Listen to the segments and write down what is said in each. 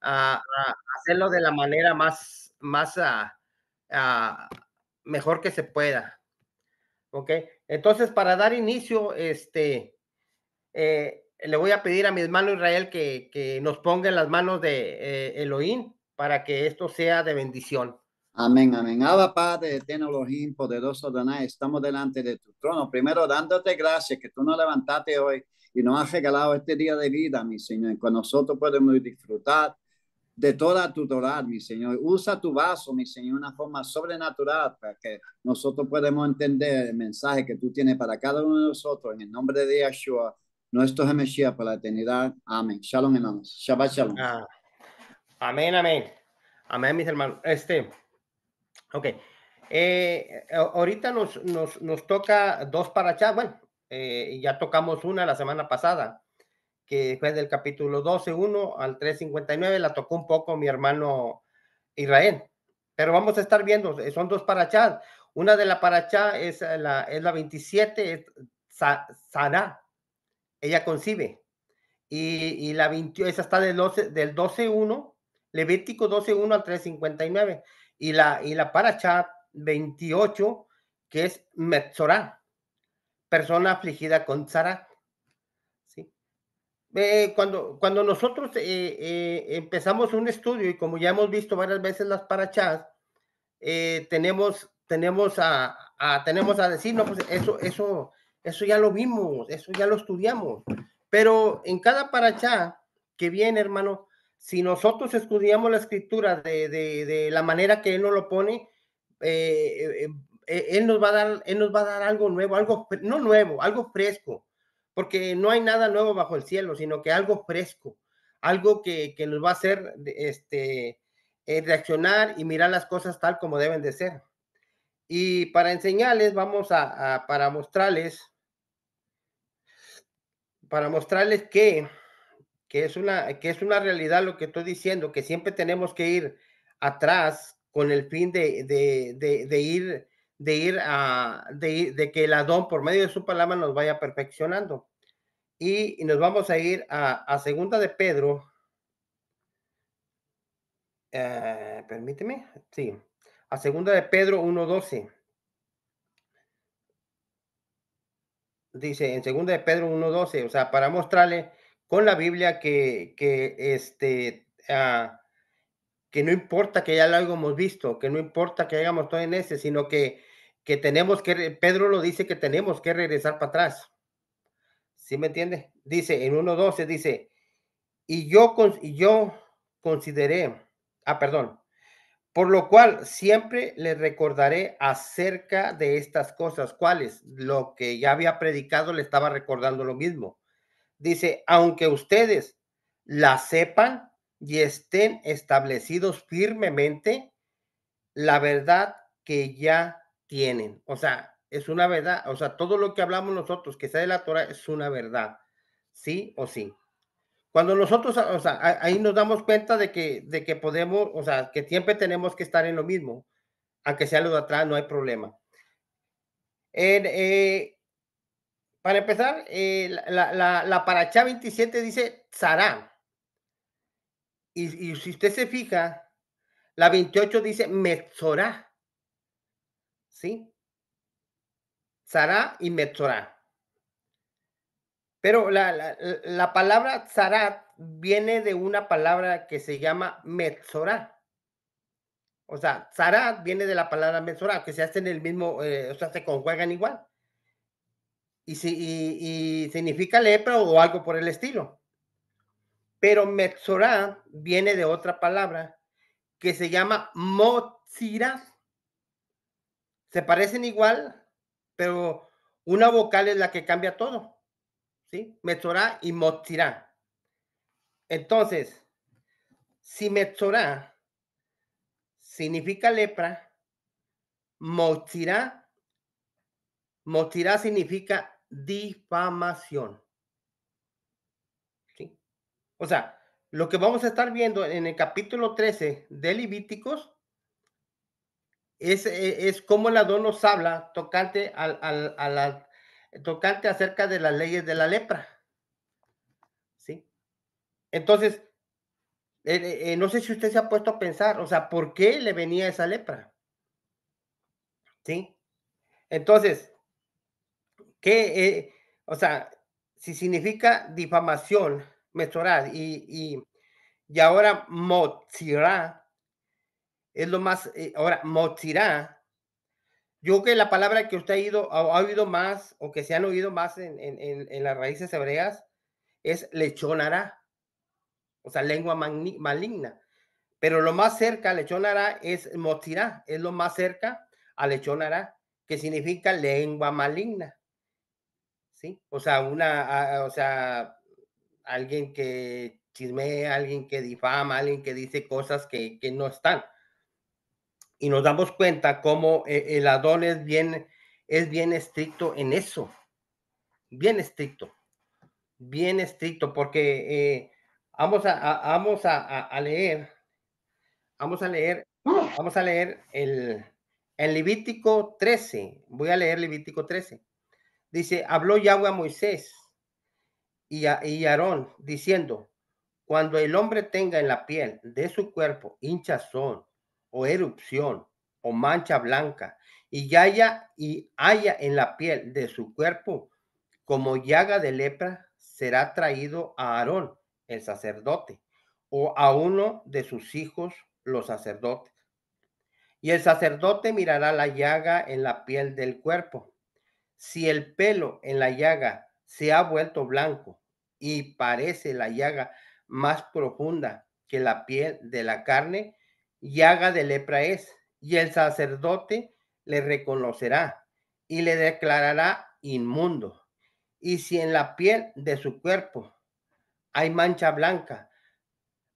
a hacerlo de la manera más ah, mejor que se pueda. ¿Ok? Entonces, para dar inicio, le voy a pedir a mi hermano Israel que nos ponga en las manos de Elohim para que esto sea de bendición. Amén, amén. Abba Padre, eterno Elohim, poderoso Adonai, estamos delante de tu trono. Primero, dándote gracias que tú nos levantaste hoy y nos has regalado este día de vida, mi Señor. Con nosotros podemos disfrutar de toda tu Torah, mi Señor. Usa tu vaso, mi Señor, de una forma sobrenatural para que nosotros podamos entender el mensaje que tú tienes para cada uno de nosotros. En el nombre de Yeshua, nuestro Mesías para la eternidad. Amén. Shalom, hermanos. Shabbat shalom. Ah, amén, amén. Amén, mis hermanos. Ok. Ahorita nos toca dos parachas. Bueno, ya tocamos una la semana pasada, que fue del capítulo 12:1 al 3:59. La tocó un poco mi hermano Israel. Pero vamos a estar viendo, son dos parachas. Una de la parachá es la 27, es Sará. Ella concibe. Y la 20, esa está del 12:1, Levítico 12:1 al 3:59. Y la paracha 28, que es Metzorá, persona afligida con Zara. ¿Sí? Cuando nosotros empezamos un estudio, y como ya hemos visto varias veces las parachas, tenemos a decir, no, pues eso ya lo vimos, eso ya lo estudiamos. Pero en cada parachá que viene, hermano, si nosotros estudiamos la escritura de la manera que Él nos lo pone, Él nos va a dar algo nuevo, algo, no nuevo, algo fresco, porque no hay nada nuevo bajo el cielo, sino que algo fresco, algo que nos va a hacer, reaccionar y mirar las cosas tal como deben de ser. Y para enseñarles, para mostrarles que es una realidad lo que estoy diciendo, que siempre tenemos que ir atrás con el fin de que el Adón, por medio de su palabra, nos vaya perfeccionando. Y nos vamos a ir a segunda de Pedro, permíteme, sí, a segunda de Pedro 1:12. Dice en segunda de Pedro 1:12, o sea, para mostrarle con la Biblia que no importa que ya lo hayamos visto, que no importa que hayamos todo en ese, sino que Pedro lo dice, que tenemos que regresar para atrás. ¿Sí me entiende? Dice en 1:12, dice, y yo consideré, perdón, por lo cual siempre le recordaré acerca de estas cosas. ¿Cuáles? Lo que ya había predicado, le estaba recordando lo mismo. Dice, aunque ustedes la sepan y estén establecidos firmemente, la verdad que ya tienen. O sea, es una verdad. O sea, todo lo que hablamos nosotros que sea de la Torah es una verdad. Sí o sí. Cuando nosotros, o sea, ahí nos damos cuenta de que podemos, o sea, que siempre tenemos que estar en lo mismo, aunque sea lo de atrás, no hay problema. En, para empezar, la Parachá 27 dice Sará. Y si usted se fija, la 28 dice Metzorá, ¿sí? Sará y Metzorá. Pero la palabra Zarat viene de una palabra que se llama Metzorá. O sea, Zarat viene de la palabra Metzorá, que se hacen el mismo, o sea, se conjuegan igual. Y significa lepra o algo por el estilo. Pero Metzorá viene de otra palabra que se llama Motzirá. Se parecen igual, pero una vocal es la que cambia todo, ¿sí? Metzorá y Motzirá. Entonces, si Metzorá significa lepra, Motzirá, Motzirá significa difamación, ¿sí? O sea, lo que vamos a estar viendo en el capítulo 13 de Levíticos es cómo el Adón nos habla tocante acerca de las leyes de la lepra, ¿sí? Entonces, No sé si usted se ha puesto a pensar, o sea, ¿por qué le venía esa lepra? ¿Sí? Entonces, ¿qué, o sea, si significa difamación, mencionar y ahora motzirá, es lo más, ahora motzirá, yo creo que la palabra que usted ha oído más o que se han oído más en las raíces hebreas es lechonará, o sea, lengua maligna. Pero lo más cerca a lechonará es motzirá, es lo más cerca a lechonará, que significa lengua maligna, ¿sí? O sea, o sea, alguien que chismea, alguien que difama, alguien que dice cosas que no están. Y nos damos cuenta cómo el Adón es bien estricto en eso, bien estricto, bien estricto, porque vamos a leer, vamos a leer, vamos a leer el Levítico 13. Voy a leer Levítico 13. Dice, habló Yahweh a Moisés y Aarón, diciendo, cuando el hombre tenga en la piel de su cuerpo hinchazón o erupción o mancha blanca y haya en la piel de su cuerpo como llaga de lepra, será traído a Aarón, el sacerdote, o a uno de sus hijos, los sacerdotes. Y el sacerdote mirará la llaga en la piel del cuerpo. Si el pelo en la llaga se ha vuelto blanco y parece la llaga más profunda que la piel de la carne, llaga de lepra es, y el sacerdote le reconocerá y le declarará inmundo. Y si en la piel de su cuerpo hay mancha blanca,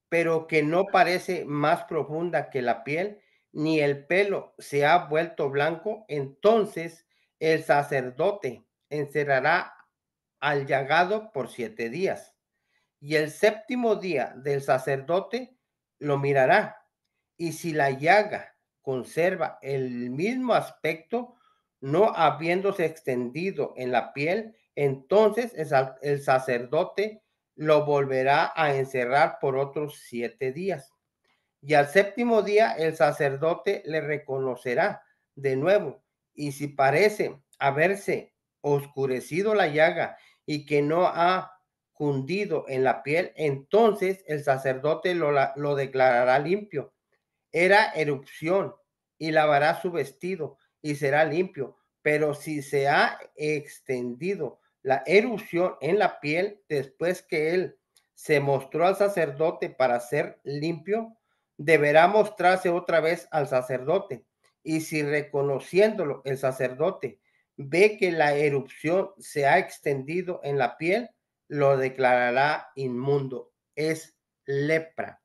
pero que no parece más profunda que la piel, ni el pelo se ha vuelto blanco, entonces el sacerdote encerrará al llagado por 7 días. Y el séptimo día del sacerdote lo mirará. Y si la llaga conserva el mismo aspecto, no habiéndose extendido en la piel, entonces el sacerdote lo volverá a encerrar por otros 7 días. Y al séptimo día el sacerdote le reconocerá de nuevo. Y si parece haberse oscurecido la llaga y que no ha cundido en la piel, entonces el sacerdote lo declarará limpio. Era erupción y lavará su vestido y será limpio. Pero si se ha extendido la erupción en la piel después que él se mostró al sacerdote para ser limpio, deberá mostrarse otra vez al sacerdote. Y si reconociéndolo el sacerdote ve que la erupción se ha extendido en la piel, lo declarará inmundo. Es lepra.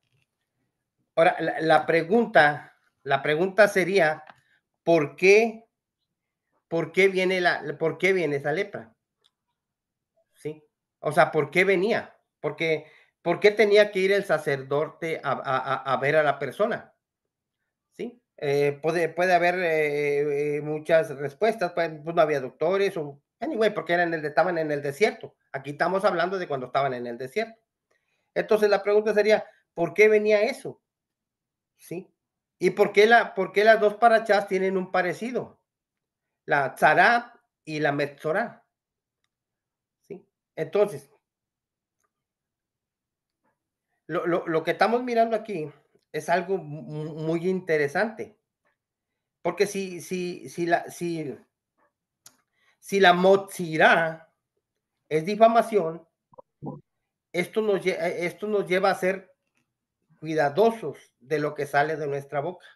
Ahora, la pregunta sería, ¿por qué, por qué viene esa lepra? ¿Sí? O sea, ¿por qué venía? ¿Por qué tenía que ir el sacerdote a ver a la persona? ¿Sí? Puede haber muchas respuestas, pues no había doctores o, anyway, porque estaban en el desierto. Aquí estamos hablando de cuando estaban en el desierto. Entonces la pregunta sería, ¿por qué venía eso? ¿Sí? ¿Y por qué las dos parachás tienen un parecido? La tzará y la metzorá, ¿sí? Entonces, lo que estamos mirando aquí es algo muy interesante, porque si la motzirá es difamación, esto nos lleva a ser cuidadosos de lo que sale de nuestra boca,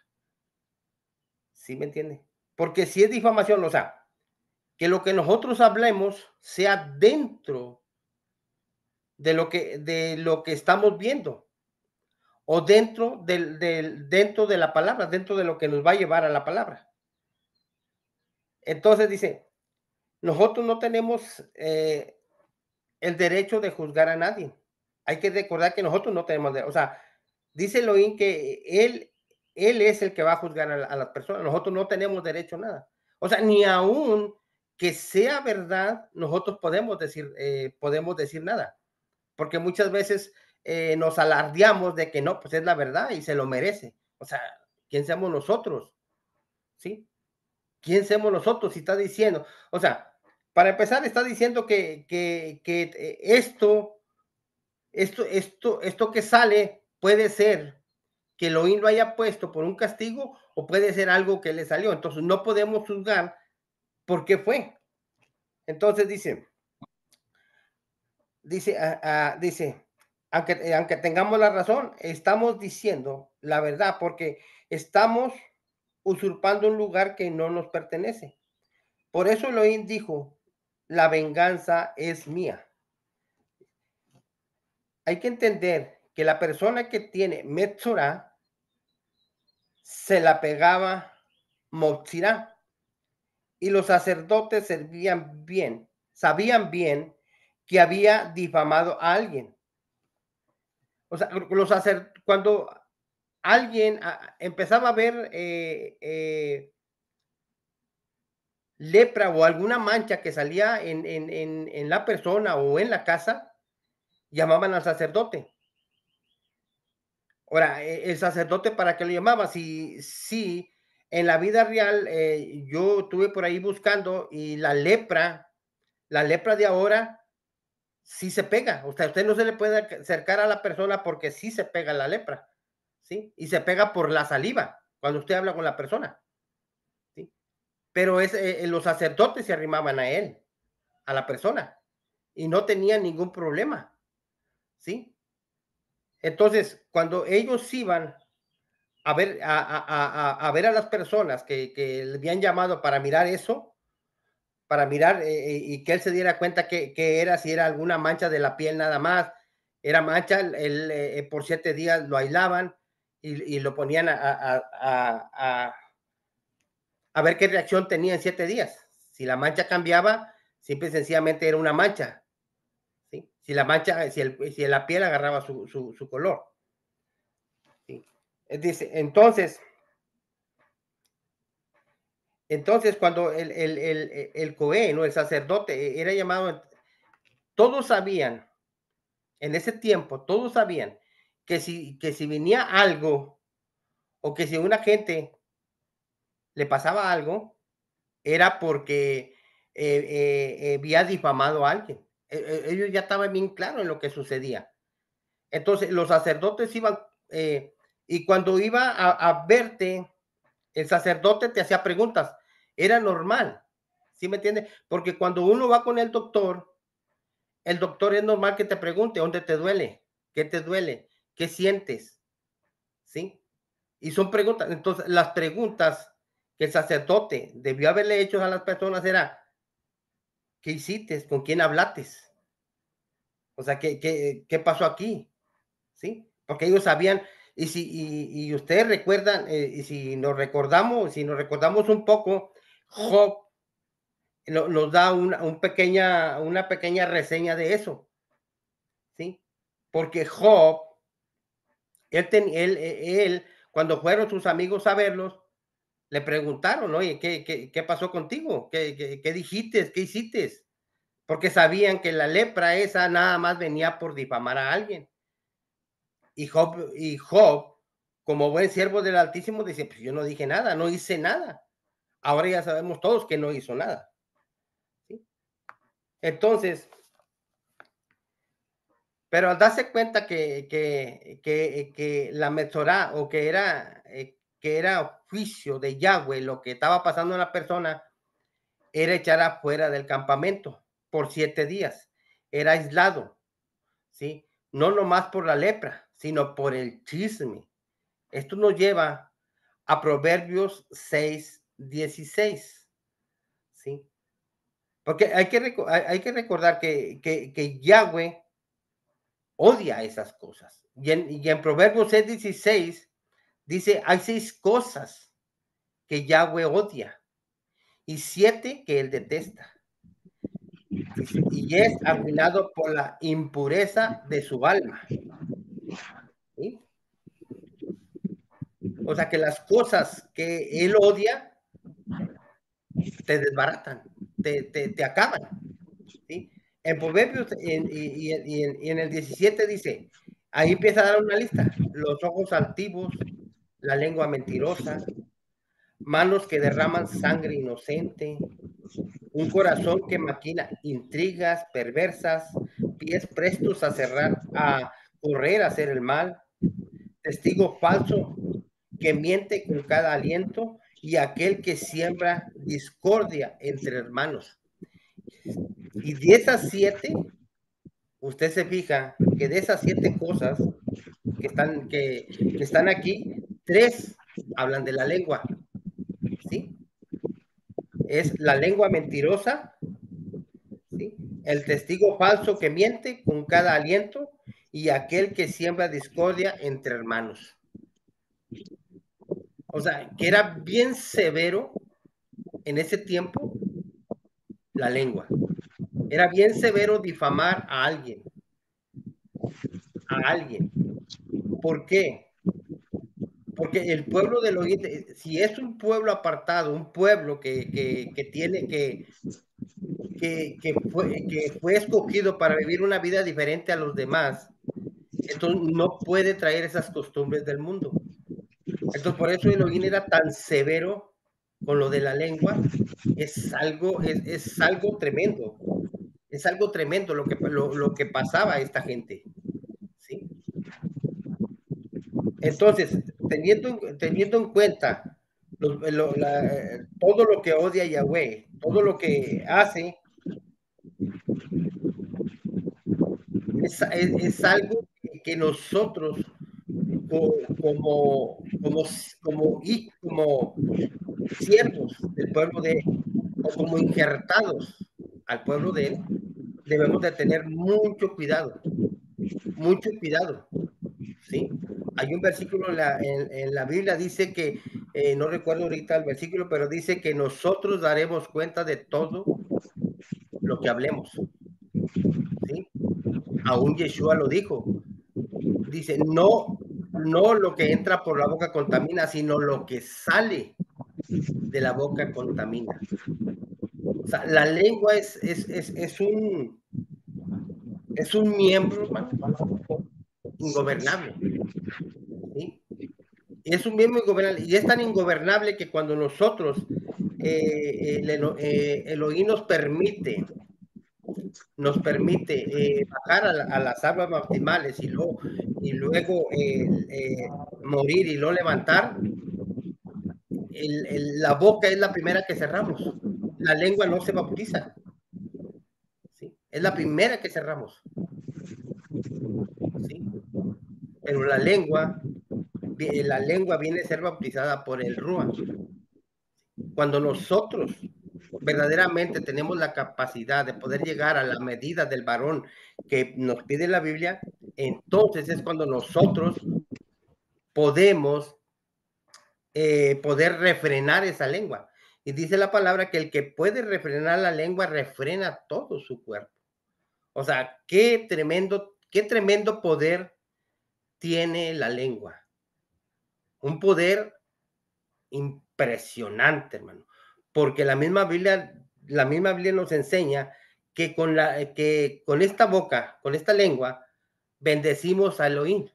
¿sí me entiende? Porque si es difamación, o sea, que lo que nosotros hablemos sea dentro de lo que estamos viendo o dentro de la palabra, dentro de lo que nos va a llevar a la palabra. Entonces dice, nosotros no tenemos el derecho de juzgar a nadie. Hay que recordar que nosotros no tenemos, o sea, dice Elohim que él es el que va a juzgar a las personas. Nosotros no tenemos derecho a nada. O sea, ni aún que sea verdad, nosotros podemos decir nada. Porque muchas veces nos alardeamos de que no, pues es la verdad y se lo merece. O sea, ¿quién somos nosotros? ¿Sí? ¿Quién somos nosotros? Si está diciendo, o sea, para empezar, está diciendo que esto que sale puede ser que Elohim lo haya puesto por un castigo o puede ser algo que le salió. Entonces no podemos juzgar por qué fue. Entonces dice, aunque tengamos la razón, estamos diciendo la verdad porque estamos usurpando un lugar que no nos pertenece. Por eso Elohim dijo, la venganza es mía. Hay que entender que la persona que tiene Metzorah se la pegaba Motzirá y los sacerdotes sabían bien que había difamado a alguien. O sea, cuando alguien empezaba a ver lepra o alguna mancha que salía en la persona o en la casa, llamaban al sacerdote. Ahora, el sacerdote, ¿para qué lo llamaba? Si en la vida real yo estuve por ahí buscando y la lepra de ahora sí se pega. O sea, usted no se le puede acercar a la persona porque sí se pega la lepra, ¿sí? Y se pega por la saliva cuando usted habla con la persona, ¿sí? Pero los sacerdotes se arrimaban a él, a la persona, y no tenían ningún problema, ¿sí? Entonces, cuando ellos iban a ver a ver a las personas que le habían llamado para mirar eso, para mirar y que él se diera cuenta que era, si era alguna mancha de la piel nada más, era mancha, él, por 7 días lo aislaban y lo ponían a ver qué reacción tenía en 7 días. Si la mancha cambiaba, simple y sencillamente era una mancha. ¿Sí? Si la mancha, si la piel agarraba su color. ¿Sí? Dice, entonces cuando el Cohen, ¿no? El sacerdote era llamado, todos sabían, en ese tiempo, todos sabían que si venía algo o que si a una gente le pasaba algo, era porque había difamado a alguien. Ellos ya estaban bien claros en lo que sucedía. Entonces, los sacerdotes iban, y cuando iba a verte, el sacerdote te hacía preguntas. Era normal, ¿sí me entiendes? Porque cuando uno va con el doctor es normal que te pregunte dónde te duele, qué te duele, qué sientes, ¿sí? Y son preguntas. Entonces, las preguntas que el sacerdote debió haberle hecho a las personas era, ¿qué hiciste? ¿Con quién hablaste? O sea, ¿qué pasó aquí? ¿Sí? Porque ellos sabían, y ustedes recuerdan, y si nos recordamos un poco, Job nos da una pequeña reseña de eso, ¿sí? Porque Job, él, cuando fueron sus amigos a verlos, le preguntaron, oye, ¿qué pasó contigo? ¿Qué dijiste? ¿Qué hiciste? Porque sabían que la lepra esa nada más venía por difamar a alguien. Y Job, como buen siervo del Altísimo, dice, pues yo no dije nada, no hice nada. Ahora ya sabemos todos que no hizo nada. ¿Sí? Entonces, pero al darse cuenta que la Metzorá o que era juicio de Yahweh lo que estaba pasando en la persona, era echar afuera del campamento por 7 días. Era aislado, ¿sí? No nomás por la lepra, sino por el chisme. Esto nos lleva a Proverbios 6:16, ¿sí? Porque hay que recordar que Yahweh odia esas cosas. Y en Proverbios 6:16 dice, hay 6 cosas que Yahweh odia y 7 que él detesta. Dice, y es arruinado por la impureza de su alma. ¿Sí? O sea que las cosas que él odia te desbaratan, te acaban. ¿Sí? En Proverbios y en el 17 dice, Ahí empieza a dar una lista: los ojos altivos, la lengua mentirosa, manos que derraman sangre inocente, un corazón que maquina intrigas perversas, pies prestos a cerrar, a correr a hacer el mal, testigo falso que miente con cada aliento y aquel que siembra discordia entre hermanos. Y de esas 7, usted se fija que de esas 7 cosas que están aquí, 3 hablan de la lengua, ¿sí? Es la lengua mentirosa, ¿sí? El testigo falso que miente con cada aliento y aquel que siembra discordia entre hermanos. O sea, que era bien severo en ese tiempo la lengua. Era bien severo difamar a alguien. A alguien. ¿Por qué? Porque el pueblo de Elohim, si es un pueblo apartado, un pueblo que tiene que fue escogido para vivir una vida diferente a los demás, entonces no puede traer esas costumbres del mundo. Entonces, por eso Elohim era tan severo con lo de la lengua. Es algo tremendo. Es algo tremendo lo que pasaba a esta gente, ¿sí? Entonces, teniendo en cuenta todo lo que odia Yahweh, todo lo que hace, es algo que nosotros como siervos del pueblo de él, o como injertados al pueblo de él, debemos de tener mucho cuidado, ¿sí? Hay un versículo en la Biblia, dice que, no recuerdo ahorita el versículo, pero dice que nosotros daremos cuenta de todo lo que hablemos, ¿sí? Aún Yeshua lo dijo. Dice, no lo que entra por la boca contamina, sino lo que sale de la boca contamina. O sea, la lengua es un miembro, hermano, ingobernable, ¿sí? Es un miembro ingobernable, y es tan ingobernable que cuando nosotros, Elohim nos permite bajar a las aguas bautismales y luego morir y no levantar, la boca es la primera que cerramos. La lengua no se bautiza, ¿sí? Es la primera que cerramos, ¿sí? Pero la lengua viene a ser bautizada por el Ruach. Cuando nosotros verdaderamente tenemos la capacidad de poder llegar a la medida del varón que nos pide la Biblia, entonces es cuando nosotros podemos poder refrenar esa lengua. Y dice la palabra que el que puede refrenar la lengua refrena todo su cuerpo. O sea, qué tremendo poder tiene la lengua. Un poder impresionante, hermano. Porque la misma Biblia nos enseña que que con esta boca, con esta lengua, bendecimos a Elohim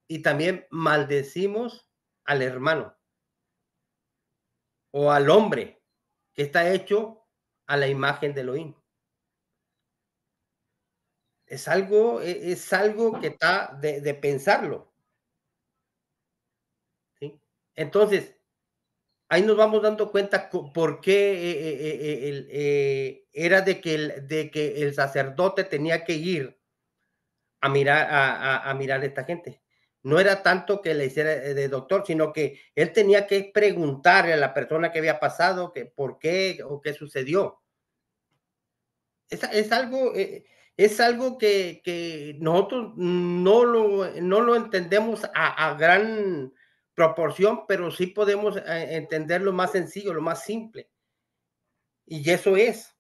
y también maldecimos al hermano o al hombre que está hecho a la imagen de Elohim. Es algo que está de pensarlo, ¿sí? Entonces, ahí nos vamos dando cuenta por qué era de que el sacerdote tenía que ir a mirar a mirar a esta gente. No era tanto que le hiciera de doctor, sino que él tenía que preguntarle a la persona que había pasado que por qué o qué sucedió. Es algo, es algo que nosotros no lo entendemos a gran proporción, pero sí podemos entender lo más sencillo, lo más simple. Y eso es.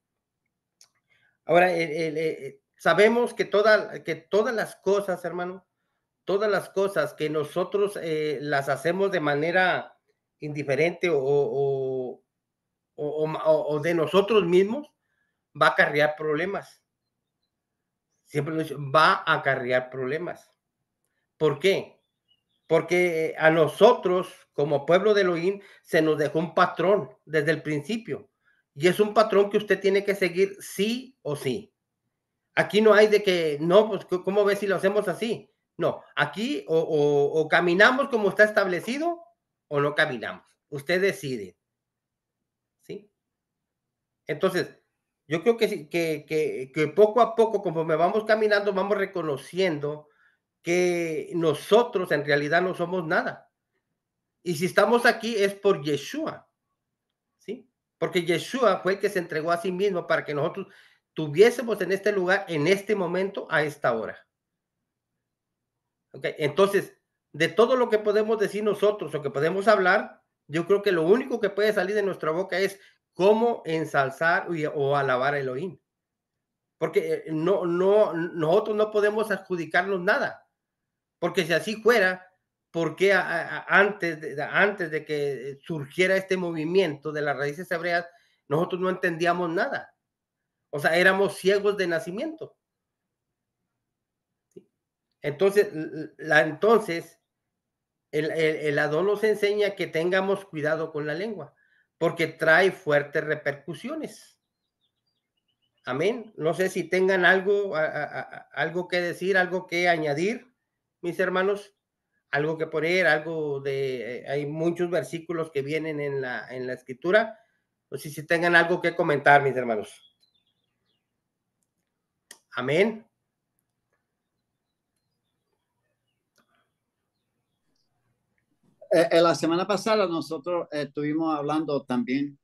Ahora, sabemos que todas las cosas, hermano, todas las cosas que nosotros las hacemos de manera indiferente o de nosotros mismos, va a acarrear problemas. Siempre lo he dicho, va a acarrear problemas. ¿Por qué? Porque a nosotros, como pueblo de Elohim, se nos dejó un patrón desde el principio. Y es un patrón que usted tiene que seguir sí o sí. Aquí no hay de que, no, pues, ¿cómo ves si lo hacemos así? No, aquí o caminamos como está establecido o no caminamos. Usted decide, ¿sí? Entonces, yo creo que, que poco a poco, conforme vamos caminando, vamos reconociendo que nosotros en realidad no somos nada. Y si estamos aquí es por Yeshua, ¿sí? Porque Yeshua fue el que se entregó a sí mismo para que nosotros tuviésemos en este lugar, en este momento, a esta hora. ¿Ok? Entonces, de todo lo que podemos decir nosotros o que podemos hablar, yo creo que lo único que puede salir de nuestra boca es cómo ensalzar o alabar a Elohim. Porque nosotros no podemos adjudicarnos nada. Porque si así fuera, ¿por qué antes de que surgiera este movimiento de las raíces hebreas, nosotros no entendíamos nada? O sea, éramos ciegos de nacimiento. Entonces, entonces el Adón nos enseña que tengamos cuidado con la lengua, porque trae fuertes repercusiones. Amén. No sé si tengan algo, algo que decir, algo que añadir, mis hermanos, algo que poner, algo de, hay muchos versículos que vienen en la escritura. No sé si tengan algo que comentar, mis hermanos. Amén. La semana pasada nosotros estuvimos hablando también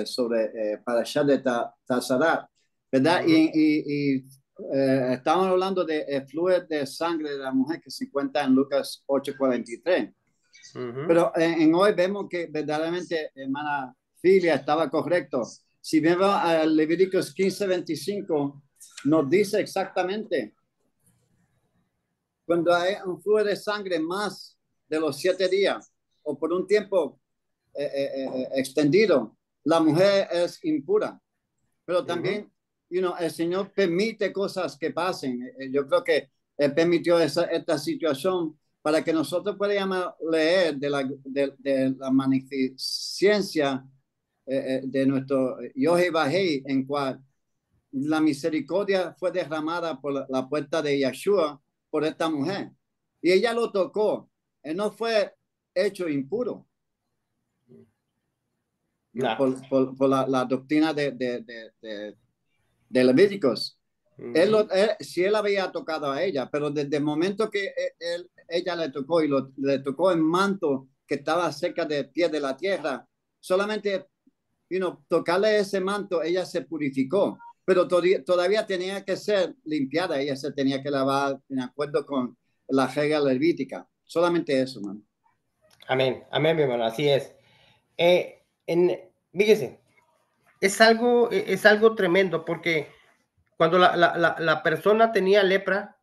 sobre Parashat de Tazarat, ¿verdad? Estábamos hablando de flujo de sangre de la mujer que se encuentra en Lucas 8:43. Pero en hoy vemos que verdaderamente, hermana Filia, estaba correcto. Si vemos a Levíticos 15:25, nos dice exactamente, cuando hay un flujo de sangre más de los 7 días o por un tiempo extendido, la mujer es impura. Pero también, el Señor permite cosas que pasen. Yo creo que Él permitió esta situación para que nosotros podamos leer de la magnificencia de nuestro Yohe Bajei, en cual la misericordia fue derramada por la puerta de Yeshua por esta mujer. Y ella lo tocó. Él no fue hecho impuro. No. Por la doctrina de Levíticos. Si él había tocado a ella, pero desde el momento que ella le tocó y le tocó el manto que estaba cerca del pie de la tierra, solamente tocarle ese manto, ella se purificó, pero todavía tenía que ser limpiada, ella se tenía que lavar en acuerdo con la regla levítica. Solamente eso, man. Amén, amén, mi hermano, así es. Fíjese, es algo tremendo porque cuando la persona tenía lepra,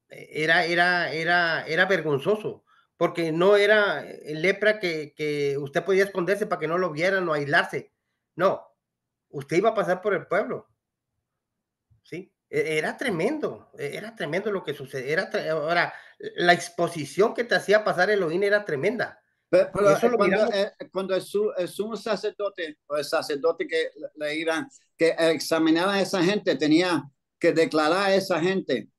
era vergonzoso, porque no era lepra que usted podía esconderse para que no lo vieran o aislarse. No, usted iba a pasar por el pueblo, ¿sí? Era tremendo lo que sucedía. Ahora, la exposición que te hacía pasar Elohim era tremenda. Y Pero eso lo miramos. cuando el sumo sacerdote o el sacerdote que le iban, que examinaba a esa gente, tenía que declarar a esa gente,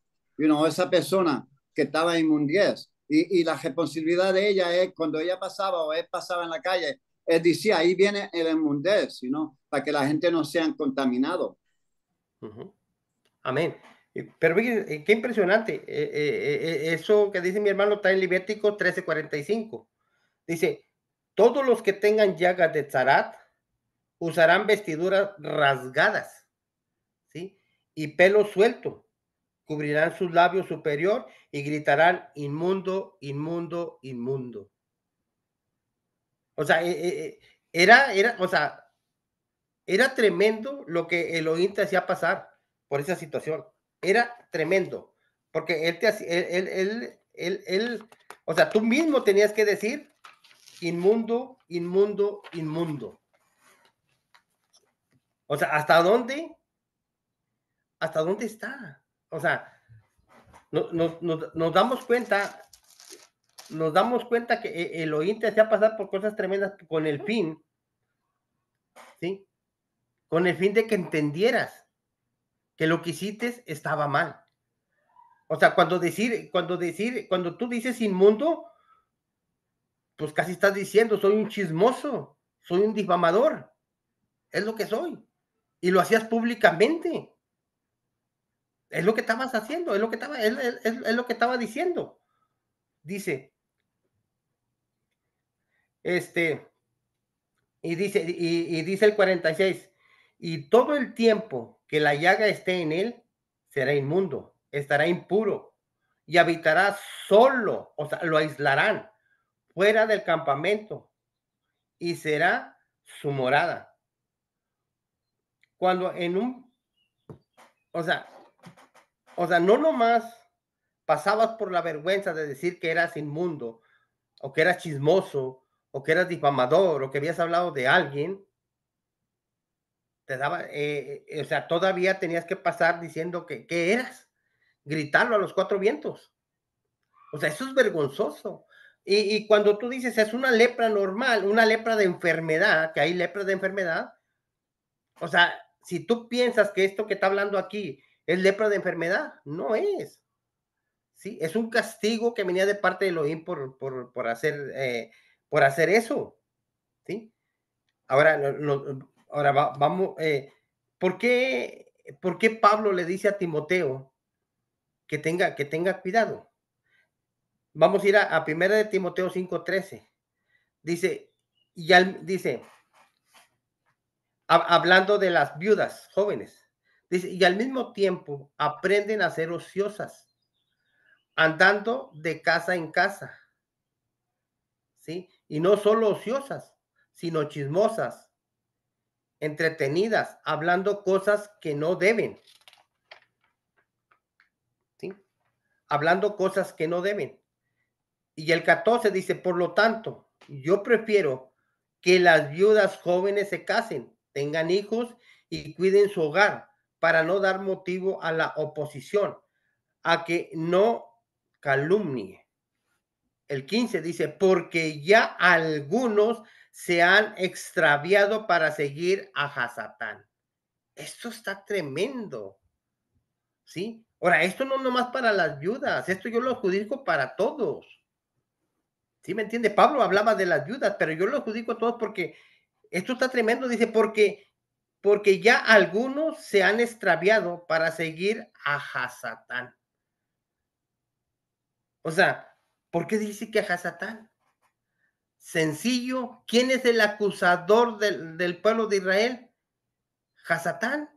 esa persona que estaba inmundez. Y la responsabilidad de ella es cuando ella pasaba o él pasaba en la calle, él decía, ahí viene el inmundez, para que la gente no sean contaminados. Amén. Pero qué impresionante. Eso que dice mi hermano está en Levítico 13:45. Dice, todos los que tengan llagas de tzarat usarán vestiduras rasgadas, ¿sí? Y pelo suelto. Cubrirán sus labios superior y gritarán inmundo, inmundo, inmundo. O sea, o sea, era tremendo lo que Elohim te hacía pasar por esa situación. Era tremendo. Porque él te hacía, o sea, tú mismo tenías que decir inmundo, inmundo, inmundo. O sea, ¿hasta dónde? ¿Hasta dónde está? O sea, Nos damos cuenta que Elohim te hacía pasar por cosas tremendas con el fin, ¿sí? Con el fin de que entendieras que lo que hiciste estaba mal. O sea, cuando tú dices inmundo, pues casi estás diciendo, soy un chismoso, soy un difamador, es lo que soy. Y lo hacías públicamente. Es lo que estabas haciendo, es lo que estaba diciendo. Dice, este, y dice el 46, y todo el tiempo que la llaga esté en él, será inmundo, estará impuro, y habitará solo, o sea, lo aislarán fuera del campamento, y será su morada. Cuando en un, o sea, no nomás pasabas por la vergüenza de decir que eras inmundo, o que eras chismoso, o que eras difamador, o que habías hablado de alguien, te daba, o sea, todavía tenías que pasar diciendo que ¿qué eras? Gritarlo a los cuatro vientos. O sea, eso es vergonzoso. Y cuando tú dices es una lepra normal, una lepra de enfermedad, que hay lepra de enfermedad, o sea, si tú piensas que esto que está hablando aquí es lepra de enfermedad, no es. Sí, es un castigo que venía de parte de Elohim por hacer eso. ¿Sí? Ahora, ahora vamos, ¿por qué Pablo le dice a Timoteo que tenga cuidado? Vamos a ir a 1 de Timoteo 5:13. Dice, dice, hablando de las viudas jóvenes, dice, y al mismo tiempo aprenden a ser ociosas, andando de casa en casa, ¿sí? Y no solo ociosas, sino chismosas, entretenidas, hablando cosas que no deben, ¿sí? Hablando cosas que no deben. Y el 14 dice, por lo tanto, yo prefiero que las viudas jóvenes se casen, tengan hijos y cuiden su hogar para no dar motivo a la oposición, a que no calumnie. El 15 dice, porque ya algunos se han extraviado para seguir a Hasatán. Esto está tremendo, ¿sí? Ahora, esto no nomás para las viudas, esto yo lo adjudico para todos. ¿Sí me entiende? Pablo hablaba de las viudas, pero yo lo adjudico a todos porque esto está tremendo, dice, porque ya algunos se han extraviado para seguir a Hasatán. O sea, ¿por qué dice que a Hasatán? Sencillo, ¿quién es el acusador del pueblo de Israel? Hasatán.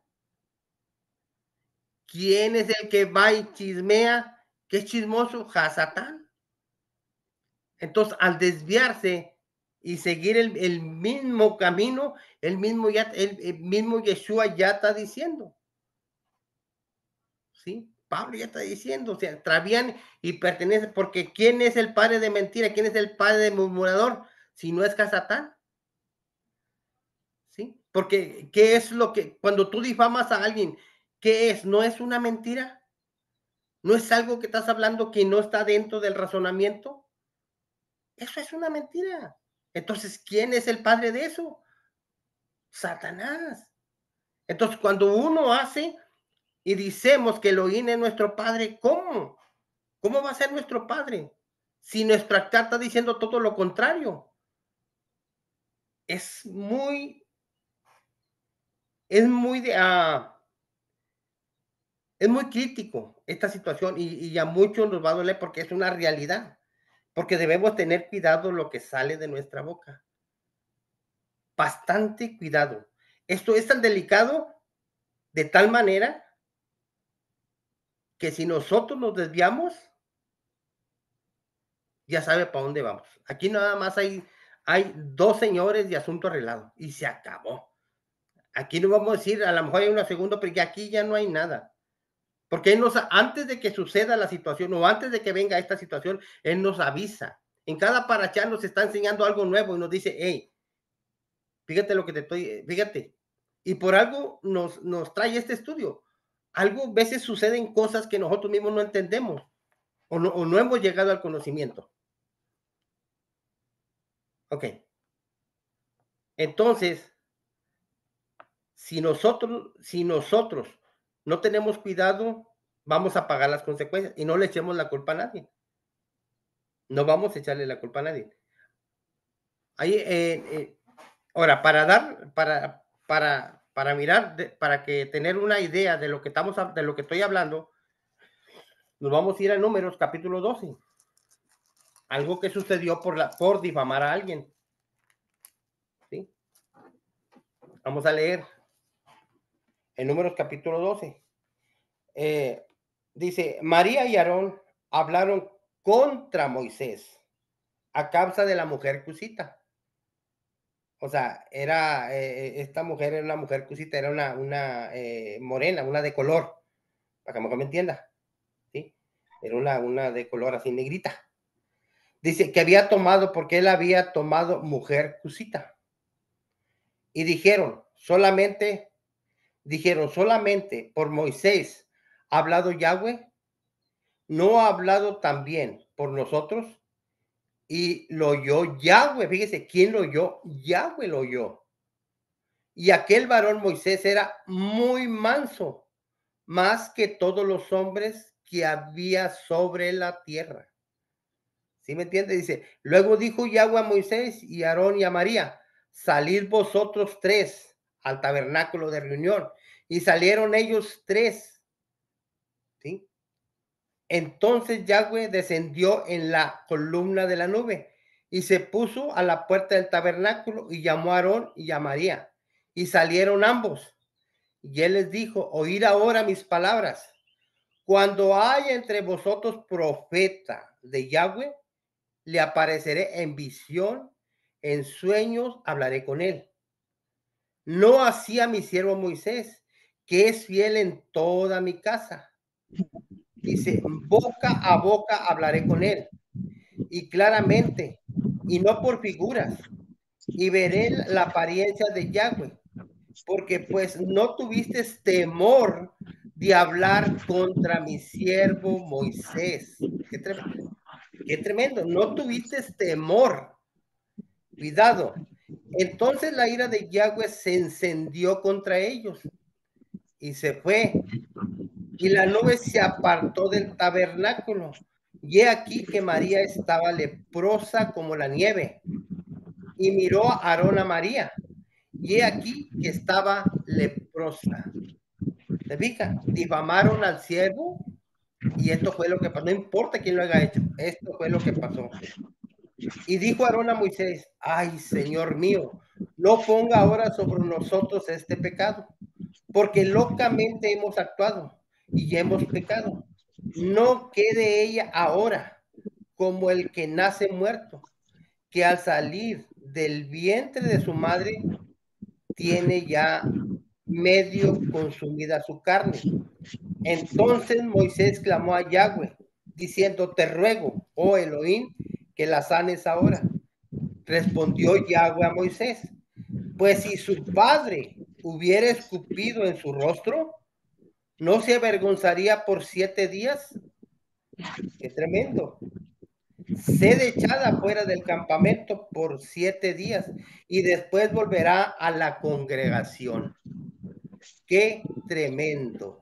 ¿Quién es el que va y chismea? ¿Qué es chismoso? Hasatán. Entonces, al desviarse y seguir el mismo camino, el mismo Yeshua ya está diciendo, ¿sí? Pablo ya está diciendo, o sea, extravían y pertenecen, porque ¿quién es el padre de mentira? ¿Quién es el padre de murmurador? Si no es Hasatán, ¿sí? Porque, ¿qué es lo que, cuando tú difamas a alguien, qué es? ¿No es una mentira? ¿No es algo que estás hablando que no está dentro del razonamiento? Eso es una mentira. Entonces, ¿quién es el padre de eso? Satanás. Entonces, cuando uno hace y decimos que Elohim es nuestro padre, ¿cómo? ¿Cómo va a ser nuestro padre? Si nuestro acta está diciendo todo lo contrario. Es muy, es muy de, es muy crítico esta situación y a muchos nos va a doler porque es una realidad. Porque debemos tener cuidado lo que sale de nuestra boca. Bastante cuidado. Esto es tan delicado de tal manera que si nosotros nos desviamos, ya sabe para dónde vamos. Aquí nada más hay dos señores de asunto arreglado y se acabó. Aquí no vamos a decir, a lo mejor hay una segunda, pero ya aquí ya no hay nada. Porque él antes de que suceda la situación o antes de que venga esta situación, él nos avisa. En cada parachá nos está enseñando algo nuevo y nos dice, hey, fíjate lo que te estoy, fíjate. Y por algo nos trae este estudio, algo, veces suceden cosas que nosotros mismos no entendemos o no hemos llegado al conocimiento. Ok. Entonces, si nosotros no tenemos cuidado, vamos a pagar las consecuencias y no le echemos la culpa a nadie. No vamos a echarle la culpa a nadie. Ahí, ahora, para mirar, para que tener una idea de lo que de lo que estoy hablando, nos vamos a ir a Números capítulo 12. Algo que sucedió por difamar a alguien. ¿Sí? Vamos a leer en Números capítulo 12. Dice, María y Aarón hablaron contra Moisés a causa de la mujer cusita. O sea, esta mujer era una mujer cusita, era una morena, una de color, para que mejor me entienda. ¿Sí? Era una de color así negrita. Dice que había tomado, porque él había tomado mujer cusita. Y dijeron, solamente por Moisés ha hablado Yahweh, no ha hablado también por nosotros. Y lo oyó Yahweh, fíjese, ¿quién lo oyó? Yahweh lo oyó. Y aquel varón Moisés era muy manso, más que todos los hombres que había sobre la tierra. ¿Sí me entiende? Dice, luego dijo Yahweh a Moisés y a Aarón y a María, salid vosotros tres al tabernáculo de reunión. Y salieron ellos tres. ¿Sí? Entonces Yahweh descendió en la columna de la nube y se puso a la puerta del tabernáculo y llamó a Aarón y a María. Y salieron ambos. Y él les dijo, oíd ahora mis palabras. Cuando haya entre vosotros profeta de Yahweh, le apareceré en visión, en sueños hablaré con él. No así a mi siervo Moisés, que es fiel en toda mi casa. Dice, boca a boca hablaré con él, y claramente, y no por figuras, y veré la apariencia de Yahweh, porque pues no tuviste temor de hablar contra mi siervo Moisés. Qué tremendo, no tuviste temor. Cuidado. Entonces la ira de Yahweh se encendió contra ellos y se fue. Y la nube se apartó del tabernáculo. Y he aquí que María estaba leprosa como la nieve. Y miró a Aarón a María. Y he aquí que estaba leprosa. ¿Se fija? Difamaron al siervo. Y esto fue lo que pasó. No importa quién lo haya hecho. Esto fue lo que pasó. Y dijo Aarón a Moisés, ay, Señor mío, no ponga ahora sobre nosotros este pecado, porque locamente hemos actuado y hemos pecado. No quede ella ahora como el que nace muerto, que al salir del vientre de su madre tiene ya medio consumida su carne. Entonces Moisés clamó a Yahweh, diciendo, te ruego, oh Elohim, que la sanes ahora. Respondió Yahweh a Moisés, pues si su padre hubiera escupido en su rostro, ¿no se avergonzaría por 7 días? ¡Qué tremendo! Sed echada fuera del campamento por 7 días y después volverá a la congregación. ¡Qué tremendo!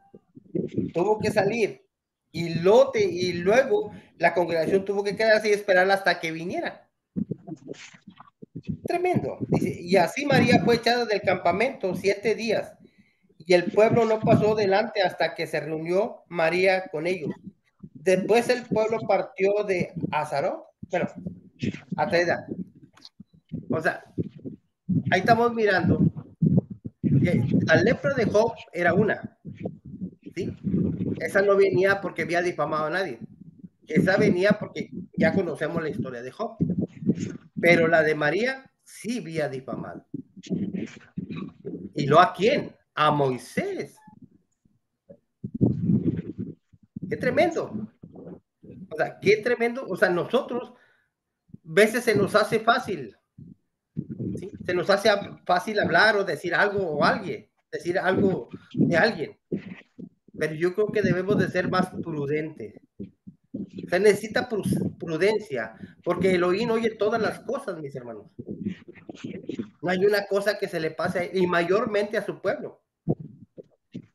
Tuvo que salir y luego la congregación tuvo que quedarse y esperar hasta que viniera. Tremendo. Dice, y así María fue echada del campamento 7 días y el pueblo no pasó delante hasta que se reunió María con ellos. Después el pueblo partió de Azarot, bueno, hasta edad. O sea, ahí estamos mirando que la lepra de Job era una, ¿sí? Esa no venía porque había difamado a nadie. Esa venía porque ya conocemos la historia de Job. Pero la de María sí había difamado. ¿Y no a quién? A Moisés. Qué tremendo. O sea, qué tremendo. O sea, nosotros, veces se nos hace fácil, ¿sí? Se nos hace fácil hablar o decir algo o alguien, decir algo de alguien. pero yo creo que debemos de ser más prudentes. Se necesita prudencia, porque Elohim oye todas las cosas, mis hermanos. No hay una cosa que se le pase, y mayormente a su pueblo.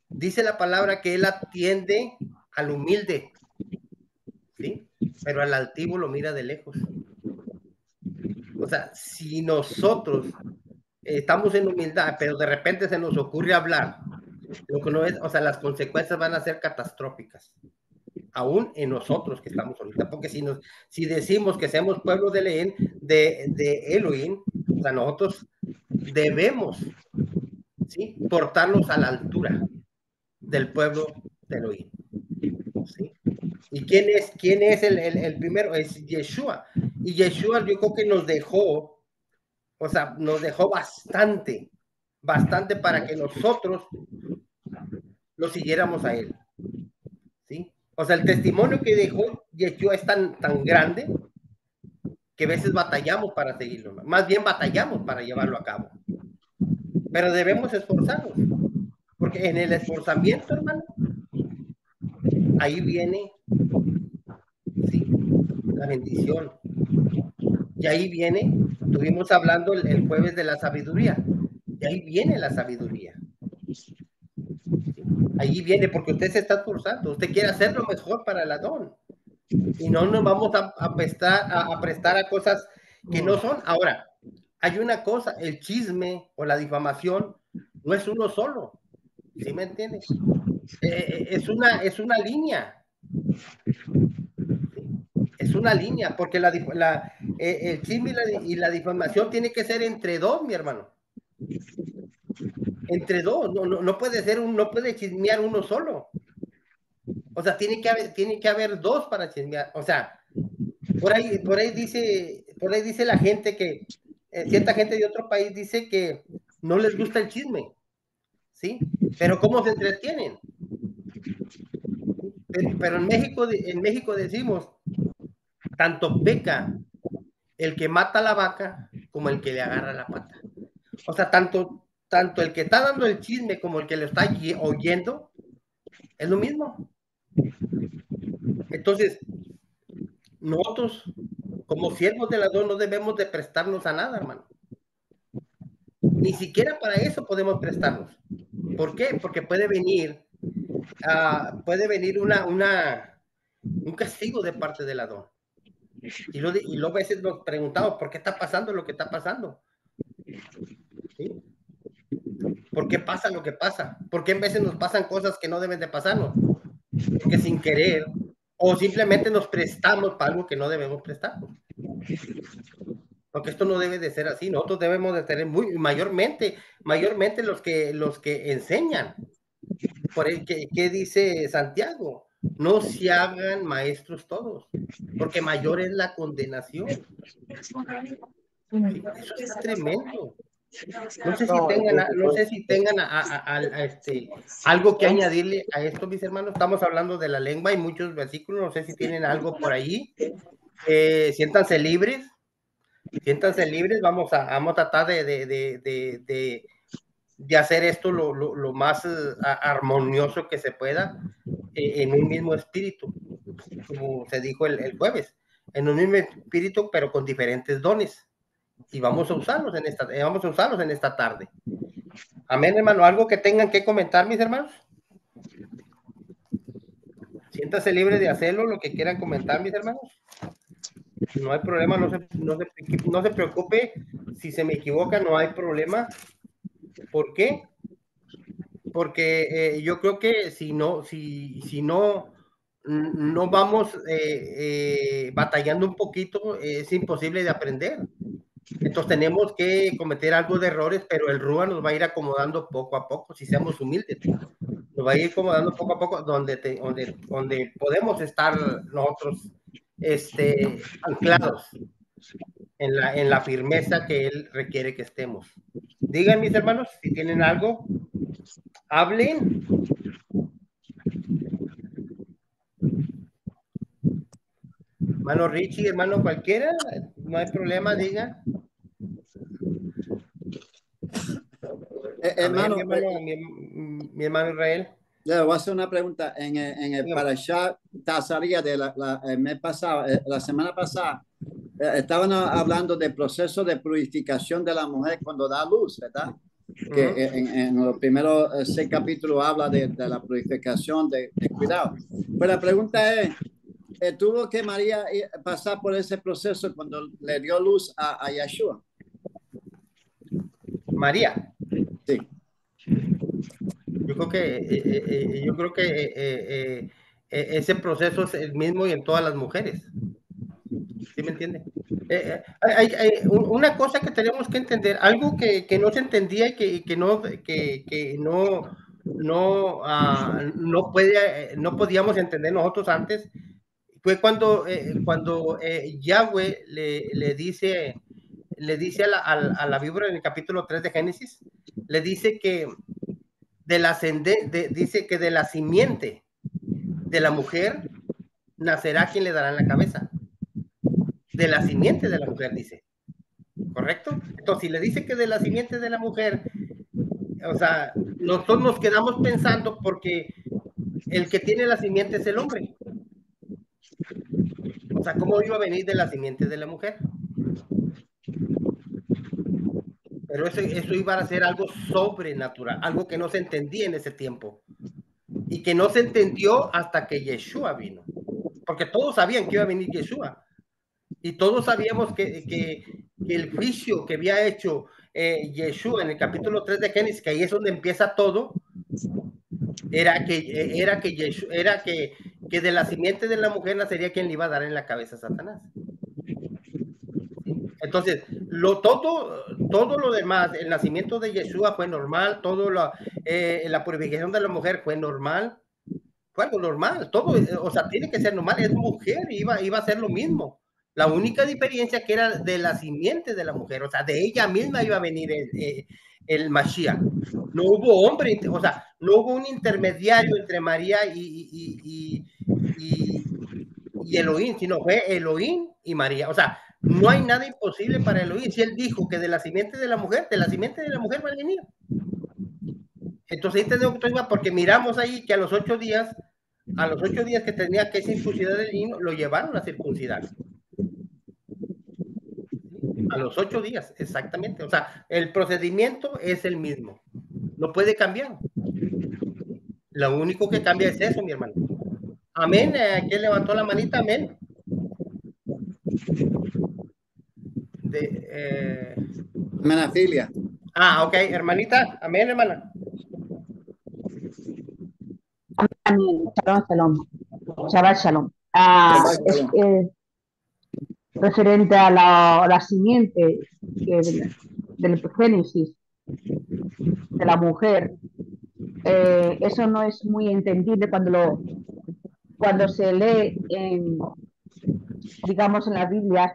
Dice la palabra que él atiende al humilde, ¿sí? Pero al altivo lo mira de lejos. O sea, si nosotros estamos en humildad, pero de repente se nos ocurre hablar, lo que no es, o sea, las consecuencias van a ser catastróficas, aún en nosotros que estamos ahorita, porque si decimos que seamos pueblo de Elohim, o sea, nosotros debemos, ¿sí?, portarnos a la altura del pueblo de Elohim, ¿sí? ¿Y quién es el primero? Es Yeshua. Y Yeshua yo creo que nos dejó, o sea, nos dejó bastante para que nosotros lo siguiéramos a él, ¿sí? O sea, el testimonio que dejó Yeshua es tan grande que a veces batallamos para seguirlo, más bien batallamos para llevarlo a cabo. Pero debemos esforzarnos, porque en el esforzamiento, hermano, ahí viene, ¿sí?, la bendición. Y ahí viene, estuvimos hablando el jueves de la sabiduría, y ahí viene la sabiduría. ¿Sí? Ahí viene, porque usted se está esforzando, usted quiere hacer lo mejor para el Adón, y no nos vamos a prestar a cosas que no son. Ahora, hay una cosa, el chisme o la difamación no es uno solo, ¿sí me entiende? Es una línea, ¿sí? Es una línea, porque el chisme y la difamación tiene que ser entre dos, mi hermano. Entre dos, no puede ser no puede chismear uno solo. O sea, tiene que haber dos para chismear. O sea, por ahí dice la gente que cierta gente de otro país dice que no les gusta el chisme, ¿sí? Pero ¿cómo se entretienen? Pero en México decimos, tanto peca el que mata la vaca como el que le agarra la pata. O sea, tanto el que está dando el chisme como el que lo está oyendo, es lo mismo. Entonces, nosotros, como siervos del Adón, no debemos de prestarnos a nada, hermano. Ni siquiera para eso podemos prestarnos. ¿Por qué? Porque puede venir un castigo de parte del Adón. Y luego a veces nos preguntamos, ¿por qué está pasando lo que está pasando? ¿Sí? ¿Por qué pasa lo que pasa? ¿Por qué en veces nos pasan cosas que no deben de pasarnos? Porque sin querer, o simplemente nos prestamos para algo que no debemos prestarnos. Porque esto no debe de ser así. Nosotros debemos de tener mayormente los que enseñan. Por el ¿qué dice Santiago? No se hagan maestros todos, porque mayor es la condenación. ¿Sí? Eso está tremendo. No sé si tengan algo que añadirle a esto, mis hermanos. Estamos hablando de la lengua y muchos versículos. No sé si tienen algo por ahí. Siéntanse libres. Vamos a tratar de hacer esto lo más armonioso que se pueda, en un mismo espíritu, como se dijo el jueves, en un mismo espíritu, pero con diferentes dones. Y vamos a usarlos en esta tarde. Amén, hermano. ¿Algo que tengan que comentar, mis hermanos? Siéntase libre de hacerlo, lo que quieran comentar, mis hermanos. No hay problema, no se preocupe. Si se me equivoca, no hay problema. ¿Por qué? Porque yo creo que si no vamos batallando un poquito, es imposible de aprender. Entonces tenemos que cometer algo de errores, pero el Rúa nos va a ir acomodando poco a poco, si seamos humildes. Nos va a ir acomodando poco a poco donde podemos estar nosotros anclados en la firmeza que Él requiere que estemos. Digan, mis hermanos, si tienen algo, hablen. Hermano Richie, hermano cualquiera, no hay problema, digan. Hermano, mi hermano Israel. Le voy a hacer una pregunta. En el Dígame. Parashá Tazaría de el mes pasado, la semana pasada, estaban hablando del proceso de purificación de la mujer cuando da luz, ¿verdad? Que Ujú. en los primeros 6 capítulos habla de la purificación, de cuidado. Pues la pregunta es, ¿tuvo que María pasar por ese proceso cuando le dio luz a Yeshua? María, Sí. yo creo que ese proceso es el mismo y en todas las mujeres. ¿Sí me entiende? Una cosa que tenemos que entender, algo que no se entendía y que no podíamos entender nosotros antes, fue cuando Yahweh le dice a la víbora en el capítulo 3 de Génesis, le dice que dice que de la simiente de la mujer nacerá quien le dará en la cabeza. De la simiente de la mujer, dice. ¿Correcto? Entonces, si le dice que de la simiente de la mujer, o sea, nosotros nos quedamos pensando porque el que tiene la simiente es el hombre. O sea, ¿cómo iba a venir de la simiente de la mujer? Pero eso iba a ser algo sobrenatural, algo que no se entendía en ese tiempo. Y que no se entendió hasta que Yeshua vino. Porque todos sabían que iba a venir Yeshua. Y todos sabíamos que el juicio que había hecho Yeshua en el capítulo 3 de Génesis, que ahí es donde empieza todo, era que de la simiente de la mujer nacería quien le iba a dar en la cabeza a Satanás. ¿Sí? Entonces, todo lo demás, el nacimiento de Yeshua fue normal, la purificación de la mujer fue normal, fue algo normal, todo, o sea, tiene que ser normal, es mujer, iba a ser lo mismo. La única diferencia que era de la simiente de la mujer, o sea, de ella misma iba a venir el Mashiach. No hubo hombre, o sea, no hubo un intermediario entre María y Elohim, sino fue Elohim y María. O sea, no hay nada imposible para Elohim. Si él dijo que de la simiente de la mujer va a venir. Entonces ahí tenemos que porque miramos ahí que a los 8 días que tenía que circuncidar el niño, lo llevaron a circuncidar. A los 8 días, exactamente. O sea, el procedimiento es el mismo. No puede cambiar. Lo único que cambia es eso, mi hermano. Amén. ¿Quién levantó la manita? Amén. Menafilia. Ok, hermanita. Amén, hermana. Amén. Shalom, shalom. Shabbat shalom. Referente a la simiente del Génesis de la mujer, eso no es muy entendible cuando se lee digamos, en las Biblias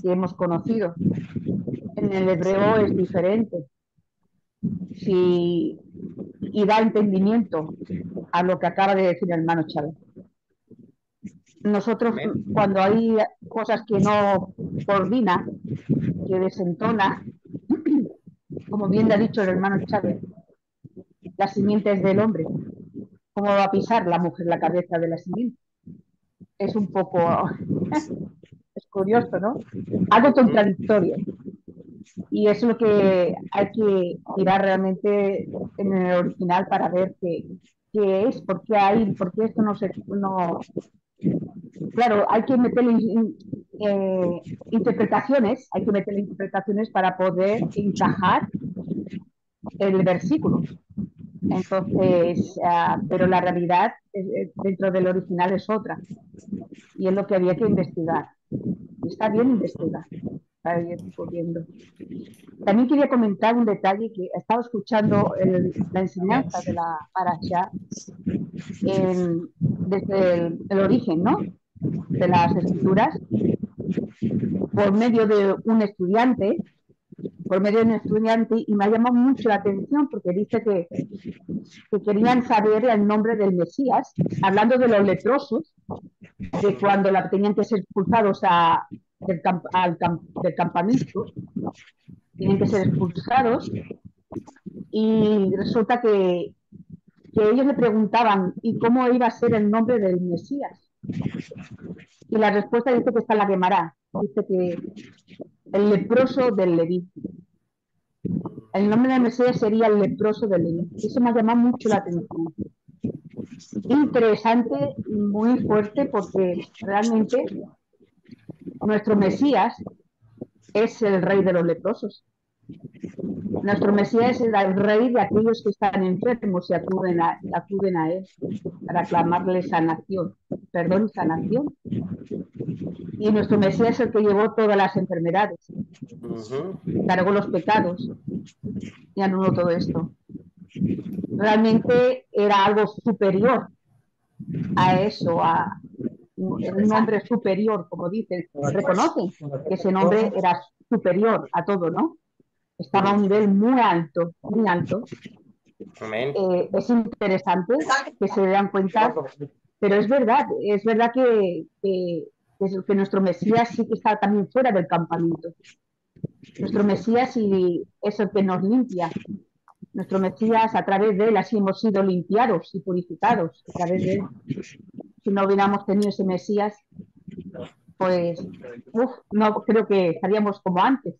que hemos conocido. En el hebreo es diferente. Y da entendimiento a lo que acaba de decir el hermano Chávez. Nosotros, cuando hay cosas que no coordina, que desentona, como bien le ha dicho el hermano Chávez, la simiente es del hombre. ¿Cómo va a pisar la mujer la cabeza de la simiente? Es un poco, es curioso, ¿no? Algo contradictorio. Y es lo que hay que mirar realmente en el original para ver qué es, por qué esto no. Claro, hay que meterle interpretaciones, para poder encajar el versículo. Entonces, pero la realidad dentro del original es otra. Y es lo que había que investigar. Está bien investigar. Para ir descubriendo. También quería comentar un detalle que he estado escuchando la enseñanza de la Parashá desde el origen, ¿no? De las escrituras, por medio de un estudiante, y me ha llamado mucho la atención porque dice que querían saber el nombre del Mesías, hablando de los leprosos, de cuando tenían que ser expulsados del campamento, tienen que ser expulsados, y resulta que que ellos le preguntaban, ¿y cómo iba a ser el nombre del Mesías? Y la respuesta dice que está en la Guemará. Dice que el leproso del Leví. El nombre del Mesías sería el leproso del Leví. Eso me ha llamado mucho la atención. Interesante, muy fuerte, porque realmente nuestro Mesías es el rey de los leprosos. Nuestro Mesías es el rey de aquellos que están enfermos y acuden a él para clamarle sanación, perdón y sanación. Y nuestro Mesías es el que llevó todas las enfermedades, cargó los pecados y anuló todo esto. Realmente era algo superior a eso, a un hombre superior, como dicen, reconocen que ese nombre era superior a todo, ¿no? Estaba a un nivel muy alto, muy alto. Amén. Es interesante que se den cuenta, pero es verdad que nuestro Mesías sí que está también fuera del campamento. Nuestro Mesías sí es el que nos limpia. Nuestro Mesías, a través de él, así hemos sido limpiados y purificados. A través de él. Si no hubiéramos tenido ese Mesías, pues no creo que estaríamos como antes.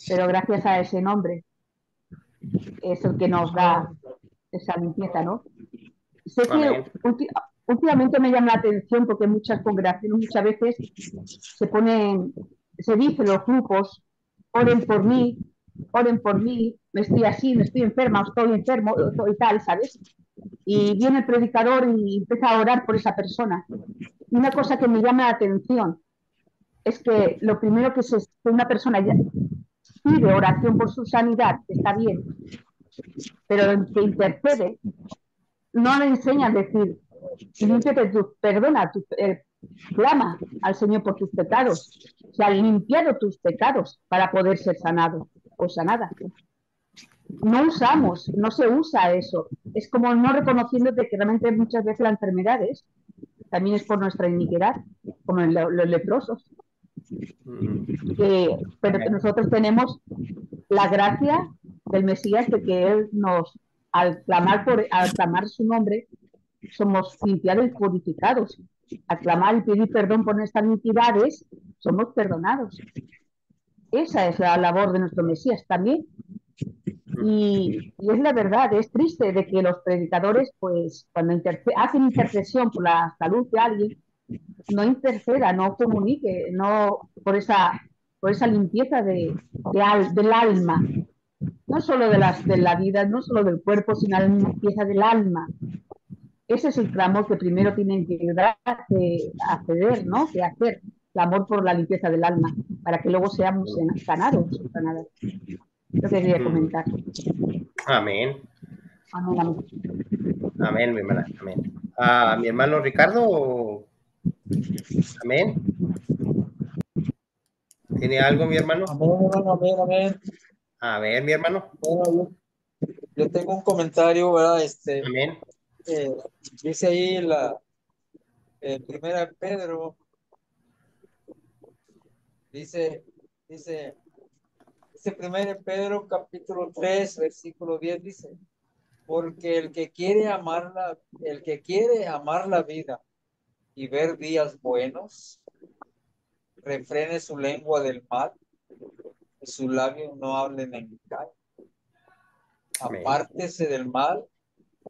Pero gracias a ese nombre es el que nos da esa limpieza, ¿no? Sé que Amén. últimamente me llama la atención porque muchas congregaciones muchas veces se dicen los grupos, oren por mí, me estoy así, me estoy enferma, estoy enfermo, y tal, ¿sabes? Y viene el predicador y empieza a orar por esa persona. Y una cosa que me llama la atención es que lo primero que una persona ya pide oración por su sanidad, está bien, pero el que intercede no le enseña a decir, perdona, clama al Señor por tus pecados. Se han limpiado tus pecados para poder ser sanado o sanada. No se usa eso. Es como no reconociendo que realmente muchas veces las enfermedades también es por nuestra iniquidad, como en los leprosos. Pero que nosotros tenemos la gracia del Mesías de que Él al clamar su nombre, somos limpiados y purificados. Al clamar y pedir perdón por nuestras iniquidades, somos perdonados. Esa es la labor de nuestro Mesías también. Y es la verdad, es triste de que los predicadores, pues, cuando hacen intercesión por la salud de alguien, no interceda, no comunique, no por esa limpieza del alma, no solo de la vida, no solo del cuerpo, sino la limpieza del alma. Ese es el clamor que primero tienen que acceder, ¿no? Que hacer clamor por la limpieza del alma, para que luego seamos sanados o sanadas. Lo que quería comentar. Amén. Amén, amén. Amén, mi hermana. Amén. Mi hermano Ricardo. Amén. ¿Tiene algo, mi hermano? Amén, amén, amén. A ver, mi hermano. Bueno, yo tengo un comentario, ¿verdad? Amén. Dice ahí la primera de Pedro, dice primera de Pedro, capítulo 3, versículo 10, dice, porque el que quiere amar la vida y ver días buenos, refrene su lengua del mal, y sus labios no hablen engaño. Amén. Apártese del mal,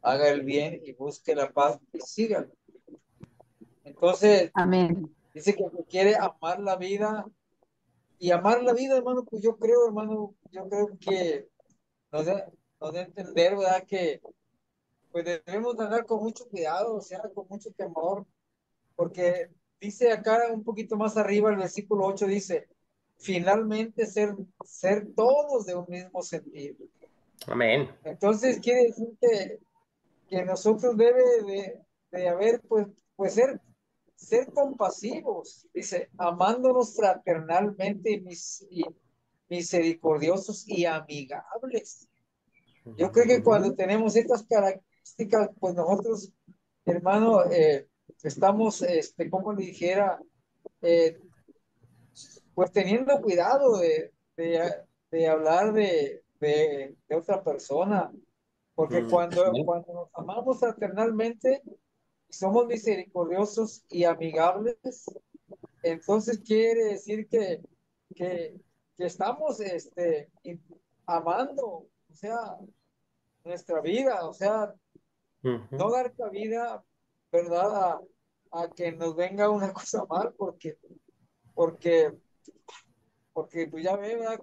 haga el bien y busque la paz y sígalo. Entonces, Amén. dice que quiere amar la vida. Y amar la vida, hermano, pues yo creo, hermano, que nos da a entender, ¿verdad? Que pues debemos de andar con mucho cuidado, o sea, con mucho temor, porque dice acá un poquito más arriba, el versículo 8 dice, finalmente ser todos de un mismo sentido. Amén. Entonces quiere decir que nosotros debe de haber, pues ser compasivos, dice, amándonos fraternalmente y misericordiosos y amigables. Yo creo que cuando tenemos estas características, pues nosotros, hermano, estamos, como le dijera, pues teniendo cuidado de hablar de otra persona, Porque cuando nos amamos fraternalmente, somos misericordiosos y amigables, entonces quiere decir que estamos amando, o sea, nuestra vida, o sea, no dar cabida, ¿verdad? A que nos venga una cosa mal, porque, porque pues ya ve, ¿verdad?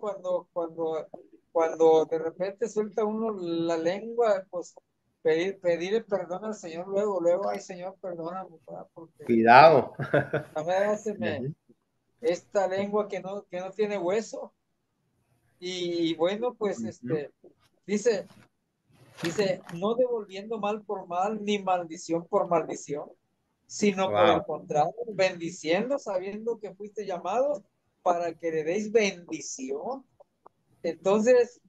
Cuando de repente suelta uno la lengua, pues pedirle perdón al Señor luego, ay Señor, perdóname, ¿verdad? Porque Cuidado. a ver, esta lengua que no tiene hueso. Y bueno, pues dice, no devolviendo mal por mal, ni maldición por maldición, sino por el Wow. contrario, bendiciendo, sabiendo que fuiste llamados para que le deis bendición. Entonces,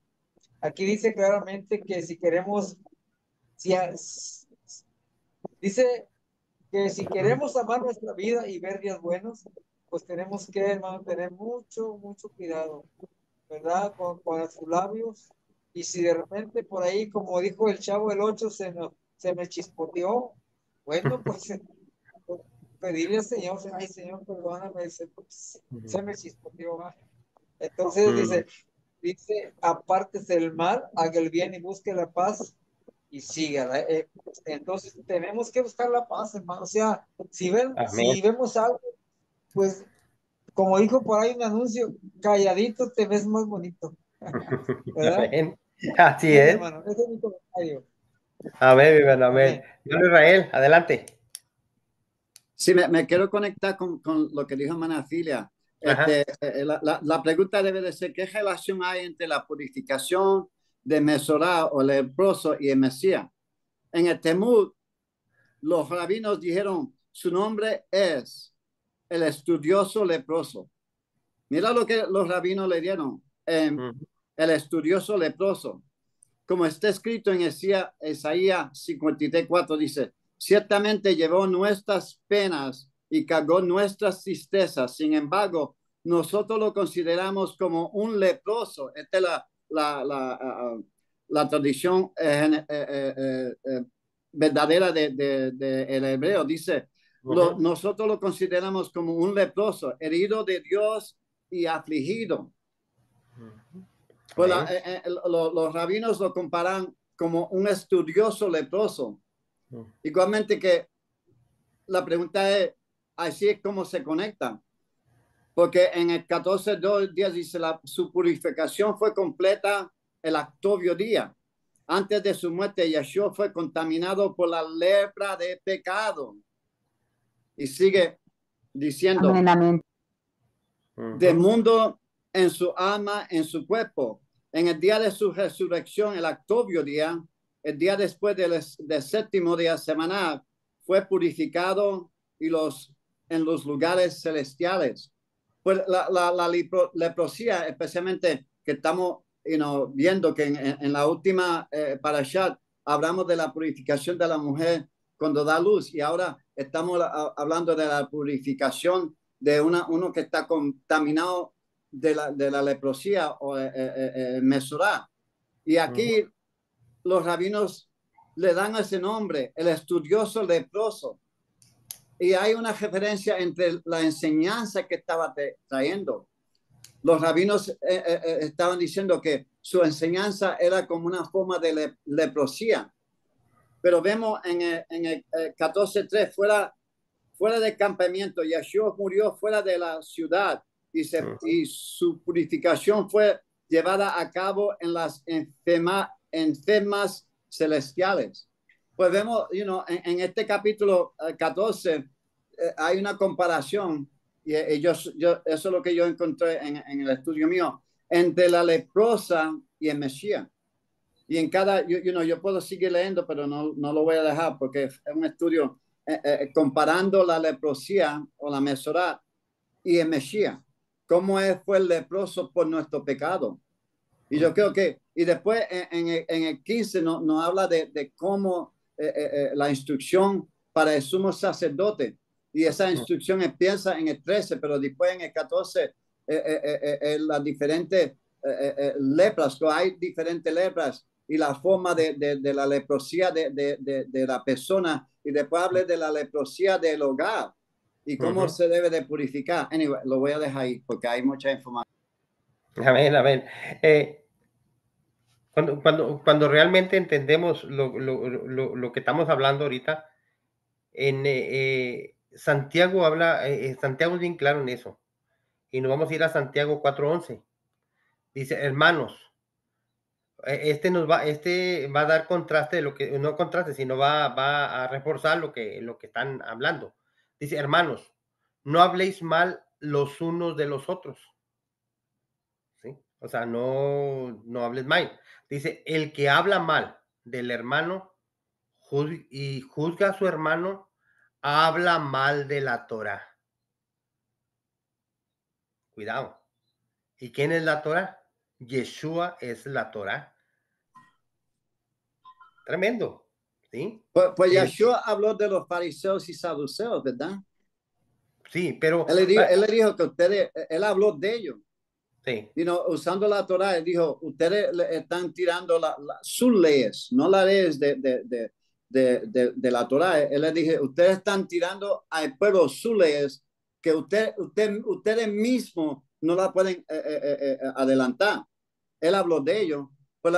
aquí dice claramente que si queremos, dice que si queremos amar nuestra vida y ver días buenos, pues tenemos que, hermano, tener mucho cuidado, ¿verdad? Con nuestros labios. Y si de repente por ahí, como dijo el Chavo del 8, se me chispoteó, bueno, pues pedirle al Señor, ay Señor, perdóname, se me chispoteó. ¿Va? Entonces dice, apártese del mal, haga el bien y busque la paz y sígala. Entonces tenemos que buscar la paz, hermano. O sea, Amén. si vemos algo, pues como dijo por ahí un anuncio, calladito te ves más bonito, ¿verdad? Amén. Así Bien, es. hermano, ese es mi comentario. Amén, mi hermano, amén. Amén. Hermano Israel, adelante. Sí, me quiero conectar con lo que dijo hermana Filia. Ajá. La pregunta debe de ser, ¿qué relación hay entre la purificación de Mesorá o leproso y el Mesías? En el Talmud, los rabinos dijeron, su nombre es el estudioso leproso. Mira lo que los rabinos le dieron, el estudioso leproso. Como está escrito en Isaías 53:4, dice, ciertamente llevó nuestras penas y cargó nuestras tristezas. Sin embargo, nosotros lo consideramos como un leproso. Esta es la tradición verdadera el hebreo. Dice, nosotros lo consideramos como un leproso, herido de Dios y afligido. Pues los rabinos lo comparan como un estudioso leproso. Igualmente que la pregunta es, así es como se conectan. Porque en el 14:2 dice, su purificación fue completa el octavio día. Antes de su muerte, Yeshua fue contaminado por la lepra de pecado. Y sigue diciendo, Amén, amén. del mundo en su alma, en su cuerpo. En el día de su resurrección, el octavio día, el día después del séptimo día semanal, fue purificado en los lugares celestiales. Pues la leprosía, especialmente que estamos viendo que en la última parashat hablamos de la purificación de la mujer cuando da luz, y ahora estamos hablando de la purificación de uno que está contaminado de la leprosía o mesurá. Y aquí los rabinos le dan ese nombre, el estudioso leproso. Y hay una referencia entre la enseñanza que estaba trayendo. Los rabinos estaban diciendo que su enseñanza era como una forma de leprosía. Pero vemos en el 14:3, fuera del campamento, Yeshua murió fuera de la ciudad y su purificación fue llevada a cabo en las enfermas celestiales. Pues vemos, en este capítulo 14 hay una comparación, y eso es lo que yo encontré en el estudio mío, entre la leprosa y el Mesías. Y en cada, yo puedo seguir leyendo, pero no lo voy a dejar porque es un estudio comparando la leprosía o la mesorá y el Mesías. ¿Cómo fue el leproso por nuestro pecado? Y yo creo que, y después en el 15 nos habla de cómo la instrucción para el sumo sacerdote. Y esa instrucción empieza en el 13, pero después en el 14 las diferentes lepras, hay diferentes lepras y la forma de la leprosía de la persona, y después hablé de la leprosía del hogar y cómo se debe de purificar. Anyway, lo voy a dejar ahí porque hay mucha información. Amén, amén. Cuando realmente entendemos lo que estamos hablando ahorita, Santiago habla, Santiago es bien claro en eso. Y nos vamos a ir a Santiago 4:11. Dice, hermanos, este va a dar contraste de lo que, no contraste, sino va a reforzar lo que están hablando. Dice, hermanos, no habléis mal los unos de los otros. ¿Sí? O sea, no hables mal. Dice, el que habla mal del hermano y juzga a su hermano, habla mal de la Torah. Cuidado. ¿Y quién es la Torah? Yeshua es la Torah. Tremendo. ¿Sí? Pues Yeshua habló de los fariseos y saduceos, ¿verdad? Sí, pero... Él le dijo que ustedes, él habló de ellos. Sí. Usando la Torah, él dijo, ustedes le están tirando sus leyes, no las leyes de la Torah. Él le dije, ustedes están tirando al pueblo sus leyes que ustedes mismos no la pueden adelantar. Él habló de ello. Pues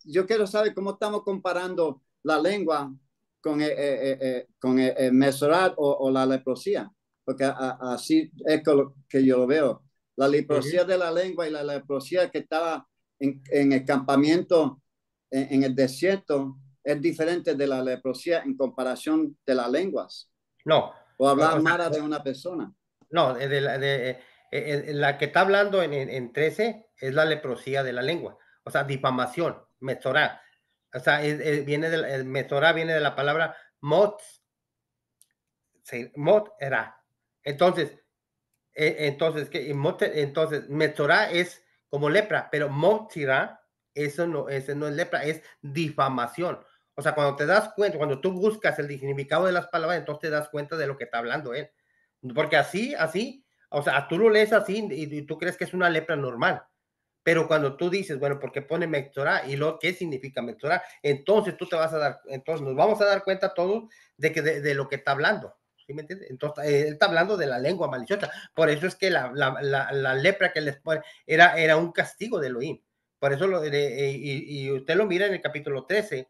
yo quiero saber cómo estamos comparando la lengua con el mesorat o la leprosía, porque así es que yo lo veo. La leprosía de la lengua y la leprosía que estaba en el campamento, en el desierto, es diferente de la leprosía en comparación de las lenguas. No. O hablar mal de una persona. No, la que está hablando en 13 es la leprosía de la lengua. O sea, difamación, metzorá. O sea, el metzorá viene de la palabra mot, mot era. Entonces, metzorá es como lepra, pero motzirá, ese no es lepra, es difamación. O sea, cuando te das cuenta, cuando tú buscas el significado de las palabras, entonces te das cuenta de lo que está hablando él. Porque así, o sea, tú lo lees así y tú crees que es una lepra normal. Pero cuando tú dices, bueno, ¿por qué pone Metzorá? ¿Y qué significa Metzorá? Entonces entonces nos vamos a dar cuenta todos de lo que está hablando. ¿Sí me entiendes? Entonces, él está hablando de la lengua maliciosa. Por eso es que la lepra que les pone era un castigo de Elohim. Por eso, y usted lo mira en el capítulo 13,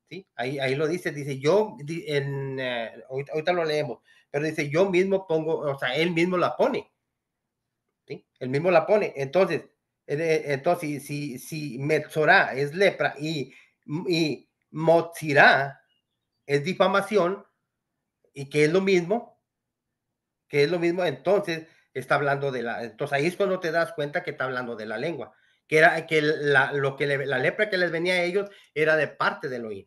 ¿sí? Ahí lo dice, ahorita lo leemos, pero dice, yo mismo pongo, o sea, él mismo la pone, ¿sí? Él mismo la pone. Entonces si Metzorá es lepra y Motzirá es difamación, y que es lo mismo, entonces está hablando entonces ahí es cuando te das cuenta que está hablando de la lengua, que era que la lepra que les venía a ellos era de parte de Elohim,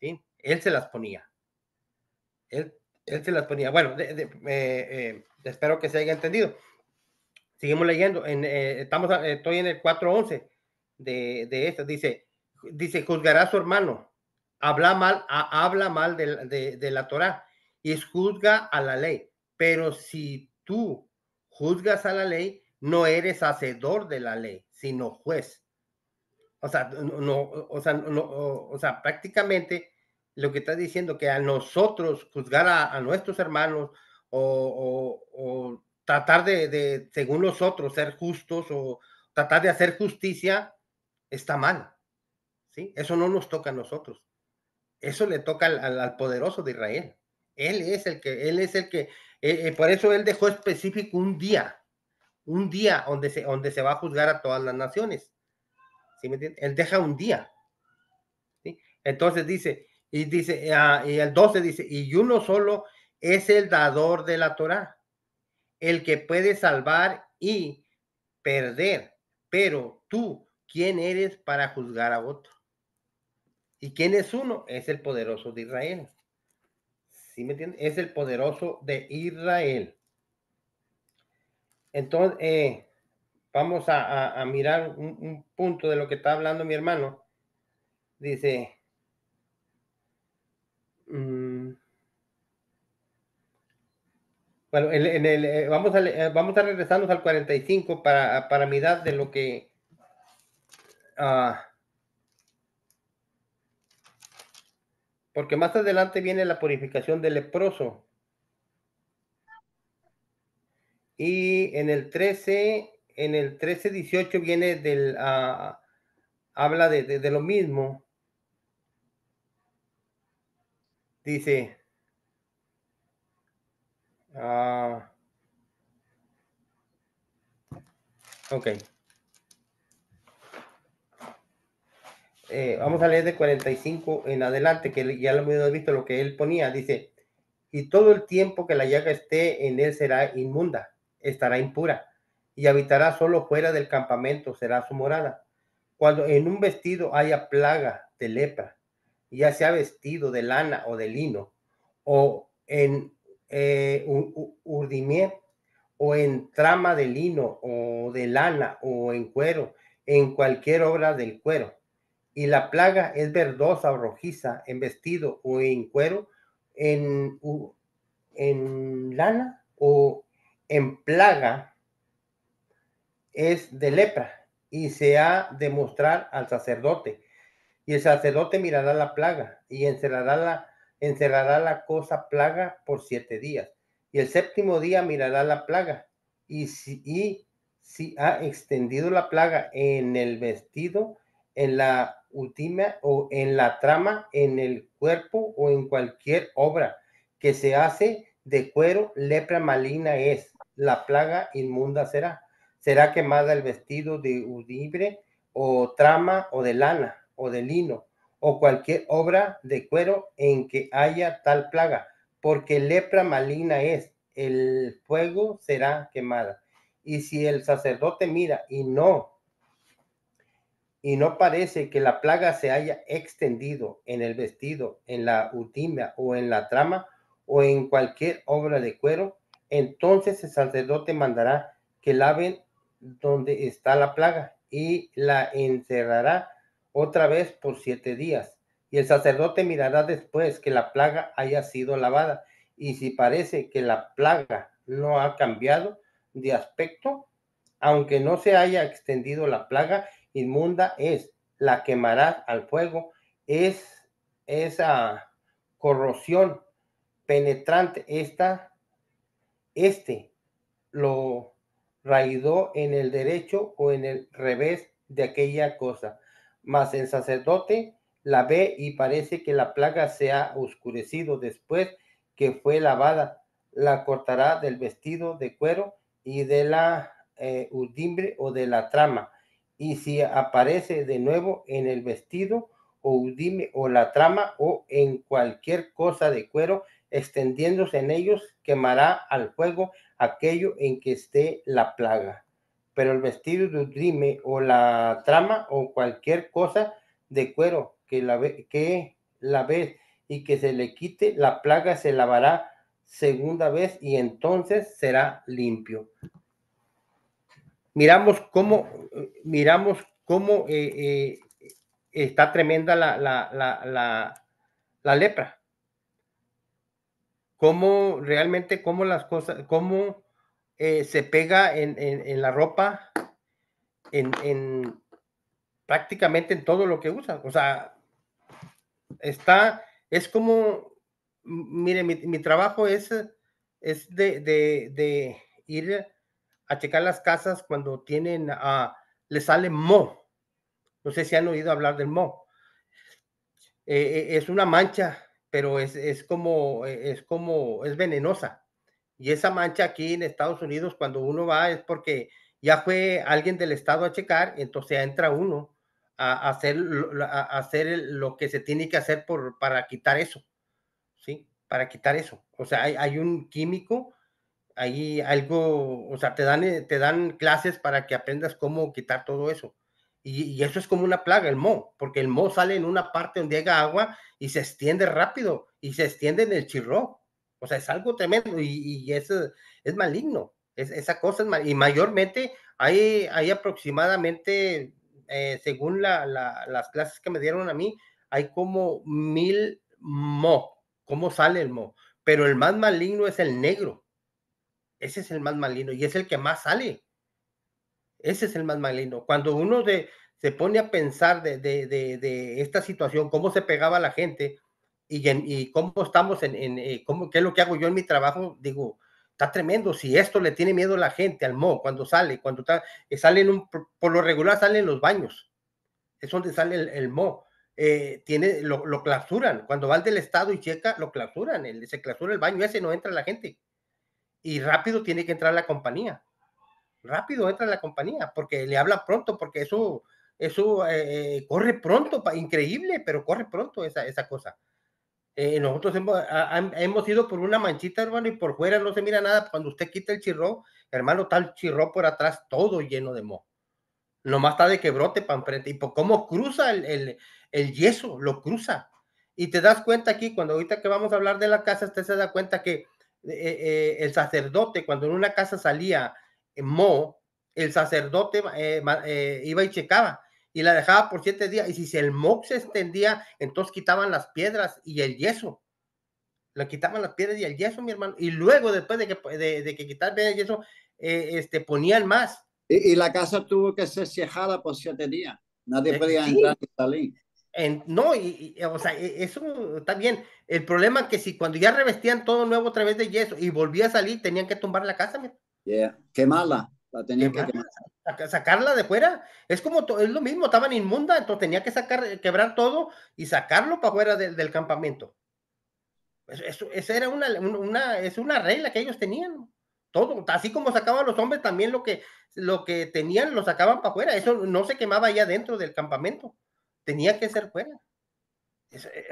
¿sí? Él se las ponía. Él se las ponía. Bueno, espero que se haya entendido. Seguimos leyendo. Estoy en el 4:11 de esto. Dice, juzgará a su hermano. Habla mal de la Torah y juzga a la ley. Pero si tú juzgas a la ley, no eres hacedor de la ley, sino juez. O sea, prácticamente lo que está diciendo que a nosotros juzgar a nuestros hermanos o tratar según nosotros, ser justos o tratar de hacer justicia, está mal, ¿sí? Eso no nos toca a nosotros. Eso le toca al poderoso de Israel. Él es el que, por eso él dejó específico un día donde se va a juzgar a todas las naciones. ¿Sí me entiendes? Él deja un día. ¿Sí? Entonces dice, y el 12 dice, y uno solo es el dador de la Torah, el que puede salvar y perder. Pero tú, ¿quién eres para juzgar a otro? ¿Y quién es uno? Es el poderoso de Israel. ¿Sí me entiendes? Es el poderoso de Israel. Entonces, vamos a mirar un punto de lo que está hablando mi hermano. Dice, bueno, vamos a regresarnos al 45 para mirar de lo que porque más adelante viene la purificación del leproso. Y en el 13:18 viene del, habla de lo mismo. Dice, ok. Vamos a leer de 45 en adelante, que ya lo hemos visto lo que él ponía. Dice, y todo el tiempo que la llaga esté en él será inmunda, estará impura, y habitará solo fuera del campamento, será su morada. Cuando en un vestido haya plaga de lepra, ya sea vestido de lana o de lino, o en urdimier, o en trama de lino, o de lana, o en cuero, en cualquier obra del cuero, y la plaga es verdosa o rojiza, en vestido o en cuero, en, en lana o en plaga, es de lepra, y se ha de mostrar al sacerdote. Y el sacerdote mirará la plaga y encerrará la cosa plaga por 7 días. Y el séptimo día mirará la plaga. Y si ha extendido la plaga en el vestido, en la última o en la trama, en el cuerpo o en cualquier obra que se hace de cuero, lepra maligna es. La plaga inmunda será. Será quemada el vestido de udibre o trama o de lana o de lino o cualquier obra de cuero en que haya tal plaga, porque lepra maligna es, el fuego será quemada. Y si el sacerdote mira y no parece que la plaga se haya extendido en el vestido, en la última o en la trama o en cualquier obra de cuero, entonces el sacerdote mandará que laven donde está la plaga y la encerrará otra vez por 7 días. Y el sacerdote mirará después que la plaga haya sido lavada. Y si parece que la plaga no ha cambiado de aspecto, aunque no se haya extendido la plaga, inmunda es, la quemarás al fuego, es esa corrosión penetrante, lo raidó en el derecho o en el revés de aquella cosa. Mas el sacerdote la ve y parece que la plaga se ha oscurecido después que fue lavada. La cortará del vestido de cuero y de la urdimbre o de la trama. Y si aparece de nuevo en el vestido o urdimbre o la trama o en cualquier cosa de cuero, extendiéndose en ellos, quemará al fuego aquello en que esté la plaga. Pero el vestido de udrime o la trama o cualquier cosa de cuero que la ve y que se le quite, la plaga se lavará segunda vez y entonces será limpio. Miramos cómo está tremenda la lepra. Cómo realmente, cómo las cosas, cómo se pega en la ropa, en prácticamente en todo lo que usa. O sea, es como, mire, mi trabajo es de ir a checar las casas cuando tienen, le sale moho. No sé si han oído hablar del moho. Es una mancha, pero es venenosa. Y esa mancha aquí en Estados Unidos, cuando uno va, es porque ya fue alguien del estado a checar, entonces entra uno a hacer lo que se tiene que hacer para quitar eso, ¿sí? Para quitar eso. O sea, hay un químico, hay algo, o sea, te dan clases para que aprendas cómo quitar todo eso. Y eso es como una plaga, el moho, porque el moho sale en una parte donde llega agua y se extiende rápido, y se extiende en el chirro. O sea, es algo tremendo, y eso es maligno. Esa cosa es maligna. Y mayormente hay aproximadamente, según las clases que me dieron a mí, hay como 1000 moho. ¿Cómo sale el moho? Pero el más maligno es el negro. Ese es el más maligno y es el que más sale. Ese es el más maligno. Cuando uno se pone a pensar de esta situación, cómo se pegaba la gente, y cómo estamos qué es lo que hago yo en mi trabajo, digo, está tremendo. Si esto le tiene miedo a la gente al moho cuando sale, por lo regular sale en los baños, es donde sale el moho. Lo clausuran. Cuando va al del estado y checa, lo clausuran. Se clausura el baño ese, no entra la gente. Y rápido tiene que entrar la compañía. Rápido entra la compañía, porque le habla pronto, porque eso corre pronto, increíble, pero corre pronto esa cosa. Nosotros hemos ido por una manchita, hermano, y por fuera no se mira nada. Cuando usted quita el chirro, hermano, está el chirro por atrás todo lleno de moho. Nomás está de que brote para enfrente. Y por cómo cruza el yeso, lo cruza. Y te das cuenta aquí, cuando ahorita que vamos a hablar de la casa, usted se da cuenta que el sacerdote, cuando en una casa salía moho, el sacerdote iba y checaba y la dejaba por 7 días. Y si el moho se extendía, entonces quitaban las piedras y el yeso. Le quitaban las piedras y el yeso, mi hermano. Y luego, después de que quitaban el yeso, ponían más. Y la casa tuvo que ser cerrada por 7 días. Nadie podía Sí. entrar y salir. No, o sea, eso está bien. El problema es que si cuando ya revestían todo nuevo otra vez de yeso y volvía a salir, tenían que tumbar la casa, Quemarla. La tenían que quemar. sacarla de fuera. Es como, es lo mismo, estaban inmunda, entonces tenía que quebrar todo y sacarlo para fuera del campamento. Esa era es una regla que ellos tenían. Todo, así como sacaban los hombres, también lo que tenían lo sacaban para afuera. Eso no se quemaba allá dentro del campamento. Tenía que ser fuera.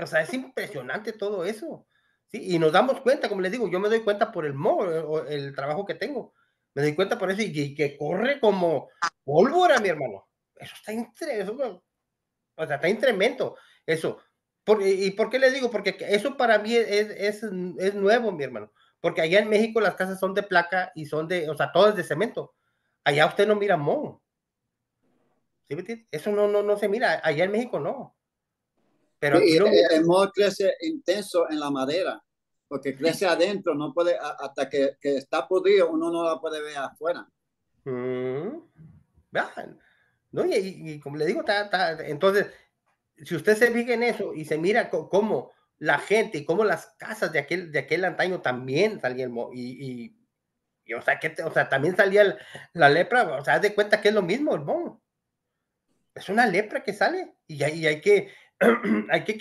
O sea, es impresionante todo eso. ¿Sí? Y nos damos cuenta, como les digo, yo me doy cuenta por el moho, el trabajo que tengo. Me doy cuenta por eso y que corre como pólvora, mi hermano. Eso o sea, está tremendo. Eso. ¿Y por qué les digo? Porque eso para mí es nuevo, mi hermano. Porque allá en México las casas son de placa y o sea, todo es de cemento. Allá usted no mira moho. ¿Sí me entiende? Eso no se mira. Allá en México no. Pero aquí Y lo mira. el moho crece intenso en la madera, porque crece adentro, no puede, hasta que está podrido, uno no la puede ver afuera. ¿No? Y como le digo, entonces, si usted se fija en eso y se mira cómo la gente y cómo las casas de aquel antaño también salían, o sea, o sea, también salía la lepra, o sea, haz de cuenta que es lo mismo el moho. Es una lepra que sale y hay que,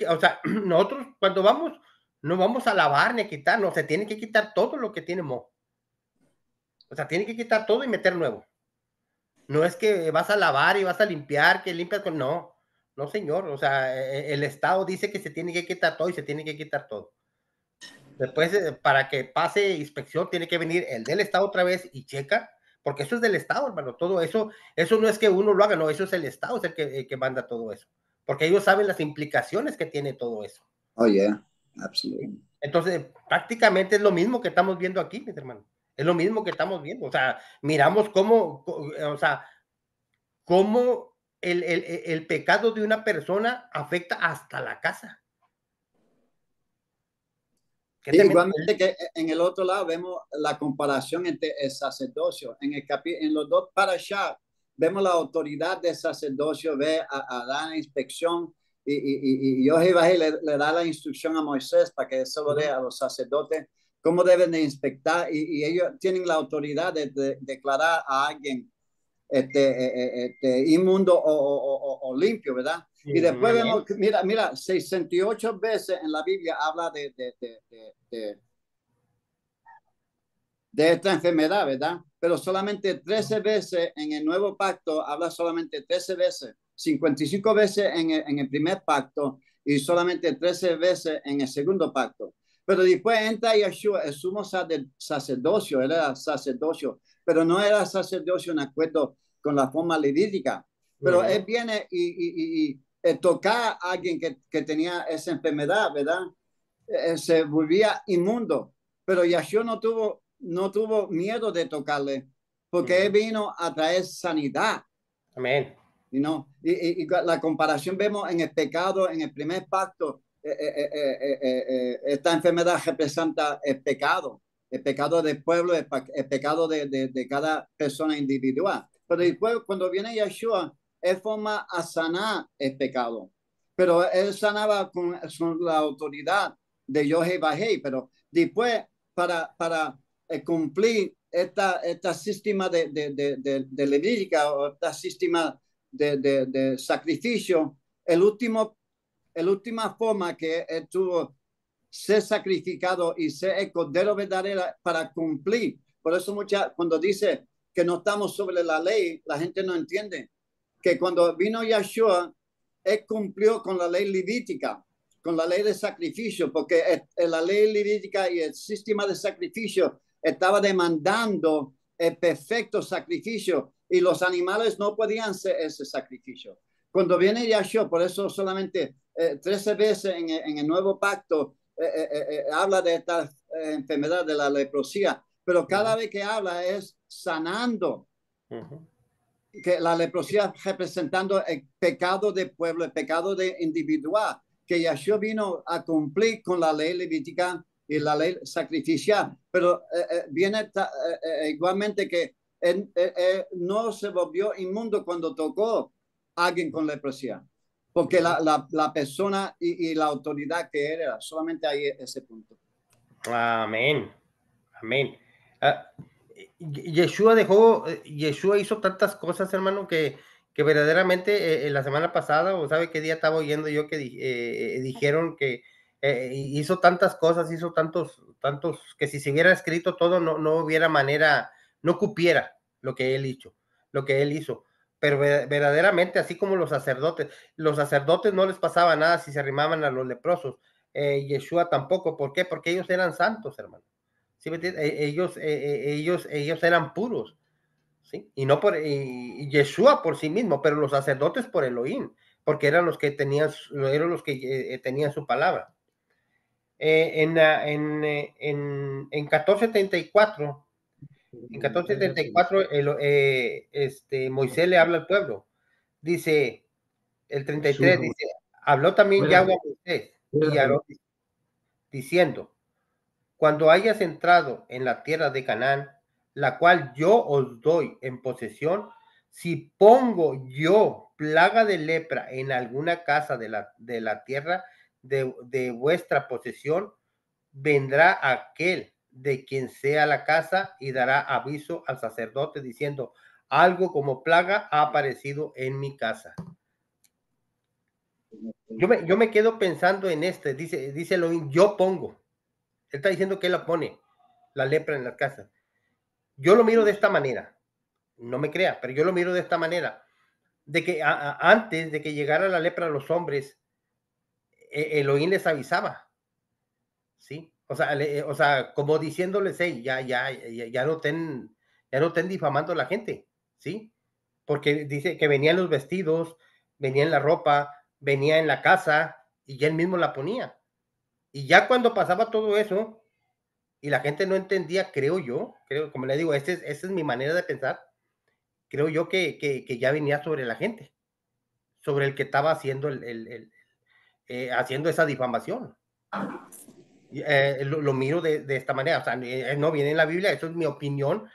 o sea, nosotros cuando vamos, no vamos a lavar ni a quitar, no, se tiene que quitar todo lo que tiene moho. O sea, tiene que quitar todo y meter nuevo. No es que vas a lavar y vas a limpiar, que limpias con... No, señor. O sea, el Estado dice que se tiene que quitar todo y se tiene que quitar todo. Después, para que pase inspección, tiene que venir el del Estado otra vez y checa, porque eso es del Estado, hermano. Todo eso no es que uno lo haga, no, eso es el Estado, es el que manda todo eso. Porque ellos saben las implicaciones que tiene todo eso. Oh, yeah, absolutamente. Entonces, prácticamente es lo mismo que estamos viendo aquí, mis hermanos. Es lo mismo que estamos viendo. O sea, miramos cómo, o sea, cómo el pecado de una persona afecta hasta la casa. Sí, igualmente que en el otro lado vemos la comparación entre el sacerdocio. En los dos parashá vemos la autoridad del sacerdocio, ve a dar la inspección y Jehová le da la instrucción a Moisés para que eso lo dé a los sacerdotes, cómo deben de inspectar y ellos tienen la autoridad de declarar a alguien inmundo o limpio, ¿verdad? Y después vemos, mira, 68 veces en la Biblia habla de esta enfermedad, ¿verdad? Pero solamente 13 veces en el nuevo pacto habla solamente 13 veces, 55 veces en el primer pacto y solamente 13 veces en el segundo pacto. Pero después entra Yeshua, el sumo sacerdocio, él era sacerdocio, pero no era sacerdocio en acuerdo con la forma levítica. Pero él viene y tocar a alguien que tenía esa enfermedad, ¿verdad? Se volvía inmundo. Pero Yeshua no tuvo miedo de tocarle, porque él vino a traer sanidad. Amén. Y la comparación vemos en el pecado, en el primer pacto, esta enfermedad representa el pecado del pueblo, el pecado de cada persona individual. Pero después, cuando viene Yeshua, él forma a sanar el pecado. pero él sanaba con la autoridad de Yohei, pero después para cumplir esta sistema de Levítica o esta sistema de sacrificio, la última forma que él tuvo ser sacrificado y ser el cordero verdadero para cumplir. Por eso cuando dice que no estamos sobre la ley, la gente no entiende que cuando vino Yeshua, él cumplió con la ley levítica, con la ley de sacrificio, porque la ley levítica y el sistema de sacrificio estaba demandando el perfecto sacrificio y los animales no podían ser ese sacrificio. Cuando viene Yeshua, por eso solamente 13 veces en el nuevo pacto habla de esta enfermedad de la leprosía, pero cada vez que habla es sanando. Que la leprosía representando el pecado del pueblo, el pecado de individual, que Yeshua vino a cumplir con la ley levítica y la ley sacrificial, pero viene igualmente que no se volvió inmundo cuando tocó a alguien con leprosía, porque la persona y la autoridad que era, solamente hay ese punto. Amén, amén. Yeshua hizo tantas cosas, hermano, que verdaderamente la semana pasada, o sabe qué día estaba oyendo yo que dijeron que hizo tantas cosas, hizo tantos, que si se hubiera escrito todo, no hubiera manera, no cupiera lo que él hizo. Pero verdaderamente, así como los sacerdotes no les pasaba nada si se arrimaban a los leprosos. Yeshua tampoco. ¿Por qué? Porque ellos eran santos, hermano. ¿Sí me entiendes? Ellos eran puros, ¿sí? Y no y Yeshua por sí mismo, pero los sacerdotes por Elohim, porque eran los que tenían su palabra. En 1474, Moisés le habla al pueblo. Dice, el 33, dice, habló también Yahweh a Moisés y a Aarón, diciendo: cuando hayas entrado en la tierra de Canaán, la cual yo os doy en posesión, si pongo yo plaga de lepra en alguna casa de la tierra de vuestra posesión, vendrá aquel de quien sea la casa y dará aviso al sacerdote diciendo: algo como plaga ha aparecido en mi casa. Yo me quedo pensando en dice Elohim, yo pongo. Él está diciendo que él la pone, la lepra en las casas. Yo lo miro de esta manera. No me crea, pero yo lo miro de esta manera. De que antes de que llegara la lepra a los hombres, Elohim les avisaba. ¿Sí? O sea, como diciéndoles, hey, ya no estén difamando a la gente. ¿Sí? Porque dice que venían los vestidos, venía en la ropa, venía en la casa, y él mismo la ponía. Y ya cuando pasaba todo eso, y la gente no entendía, creo, como le digo, esa es mi manera de pensar, creo yo que ya venía sobre la gente, sobre el que estaba haciendo haciendo esa difamación. Lo miro de esta manera, o sea, no viene en la Biblia, eso es mi opinión,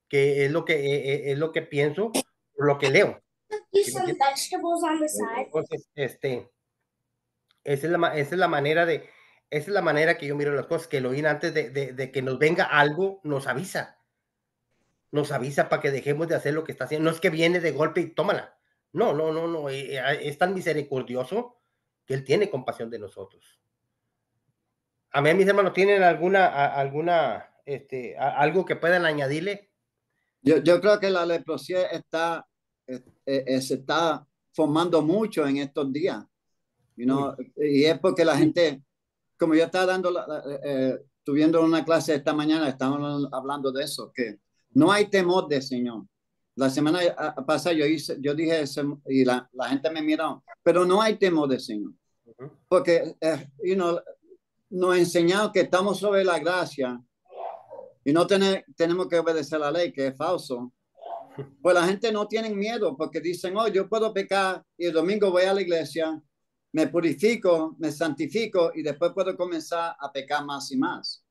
que es lo que pienso, lo que leo. Entonces, esa es la manera que yo miro las cosas, que Elohim antes de que nos venga algo, nos avisa para que dejemos de hacer lo que está haciendo. No es que viene de golpe y tómala. No. Es tan misericordioso que él tiene compasión de nosotros. Amén, mis hermanos, ¿tienen algo que puedan añadirle? Yo creo que la leprosía se está formando mucho en estos días. Y es porque la gente, como yo estaba tuviendo una clase esta mañana, estábamos hablando de eso, que no hay temor del Señor. La semana pasada yo dije eso y la gente me miró, pero no hay temor del Señor. Porque, nos enseñado que estamos sobre la gracia y no tenemos que obedecer la ley, que es falso. Pues la gente no tiene miedo porque dicen, yo puedo pecar y el domingo voy a la iglesia, me purifico, me santifico y después puedo comenzar a pecar más y más.